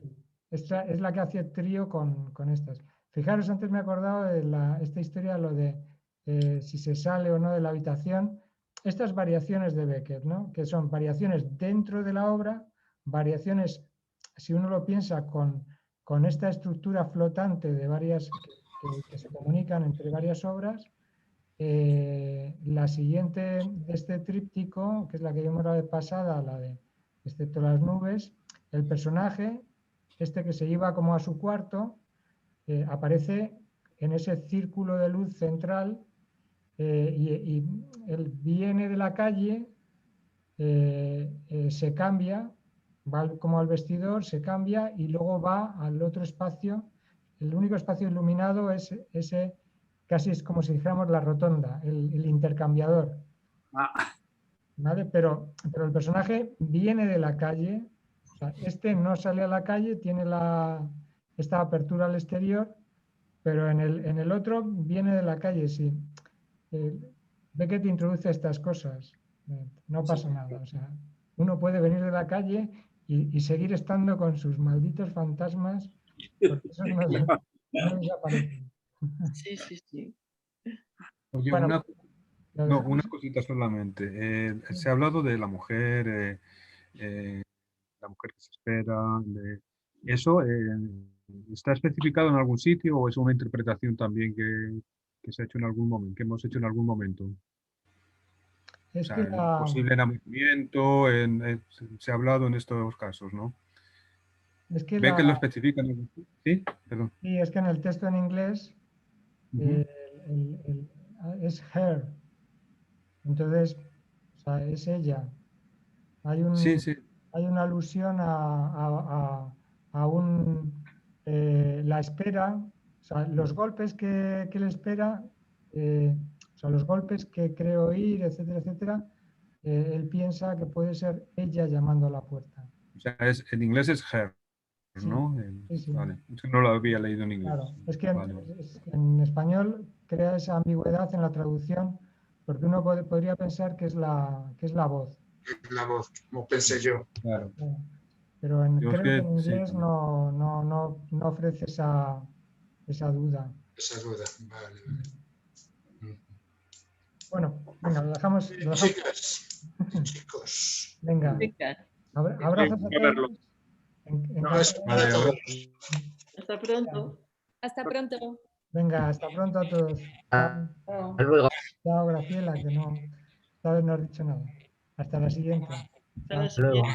Speaker 2: Esta es la que hace trío con estas. Fijaros, antes me he acordado de esta historia, lo de si se sale o no de la habitación. Estas variaciones de Beckett, ¿no? Que son variaciones dentro de la obra, variaciones, si uno lo piensa, con esta estructura flotante de varias que se comunican entre varias obras. La siguiente de este tríptico, que es la que vimos la vez pasada, la de Excepto las nubes, el personaje, que se iba como a su cuarto, aparece en ese círculo de luz central y él viene de la calle, se cambia, va como al vestidor, se cambia y luego va al otro espacio. El único espacio iluminado es ese, casi es como si dijéramos la rotonda, el intercambiador. ¿Vale? Pero el personaje viene de la calle, o sea, este no sale a la calle, tiene esta apertura al exterior, pero en el otro viene de la calle, sí. Ve que te introduce estas cosas, no pasa nada. O sea, uno puede venir de la calle y seguir estando con sus malditos fantasmas, porque esos no desaparecen.
Speaker 4: Sí, sí, sí.
Speaker 5: Oye,
Speaker 2: Bueno,
Speaker 5: una cosita solamente. Se ha hablado de la mujer que se espera. ¿Eso está especificado en algún sitio o es una interpretación también que se ha hecho en algún momento, que hemos hecho en algún momento?
Speaker 2: es
Speaker 5: O sea,
Speaker 2: que
Speaker 5: el posible enamoramiento se ha hablado en estos casos, ¿no?
Speaker 2: es que
Speaker 5: ¿Ve que lo especifican? Sí, perdón.
Speaker 2: sí, es que en el texto en inglés es her. Entonces, o sea, es ella. Hay
Speaker 5: Sí, sí.
Speaker 2: hay una alusión a la espera, o sea, los golpes que le espera, o sea, los golpes que cree oír, etcétera, etcétera, él piensa que puede ser ella llamando a la puerta.
Speaker 5: O sea, en inglés es her,
Speaker 2: Sí,
Speaker 5: ¿no?
Speaker 2: sí, sí.
Speaker 5: Vale. Es que no lo había leído en inglés.
Speaker 2: Claro, es que
Speaker 5: Vale.
Speaker 2: en español crea esa ambigüedad en la traducción, porque uno podría pensar que es la voz.
Speaker 3: La voz, como pensé yo.
Speaker 5: Claro.
Speaker 2: Pero creo que en
Speaker 5: Sí.
Speaker 2: inglés no ofrece esa duda.
Speaker 3: Esa duda, vale.
Speaker 2: Bueno, venga, lo dejamos.
Speaker 3: Chicas, chicos.
Speaker 2: Venga,
Speaker 4: Venga,
Speaker 2: abrazos a todos.
Speaker 3: No, es para todos.
Speaker 4: hasta pronto.
Speaker 6: Hasta pronto.
Speaker 2: Venga, hasta pronto a todos. Chao.
Speaker 4: Chao.
Speaker 2: Chao, Graciela, que no, esta vez no has dicho nada. Hasta la siguiente.
Speaker 4: Hasta la siguiente.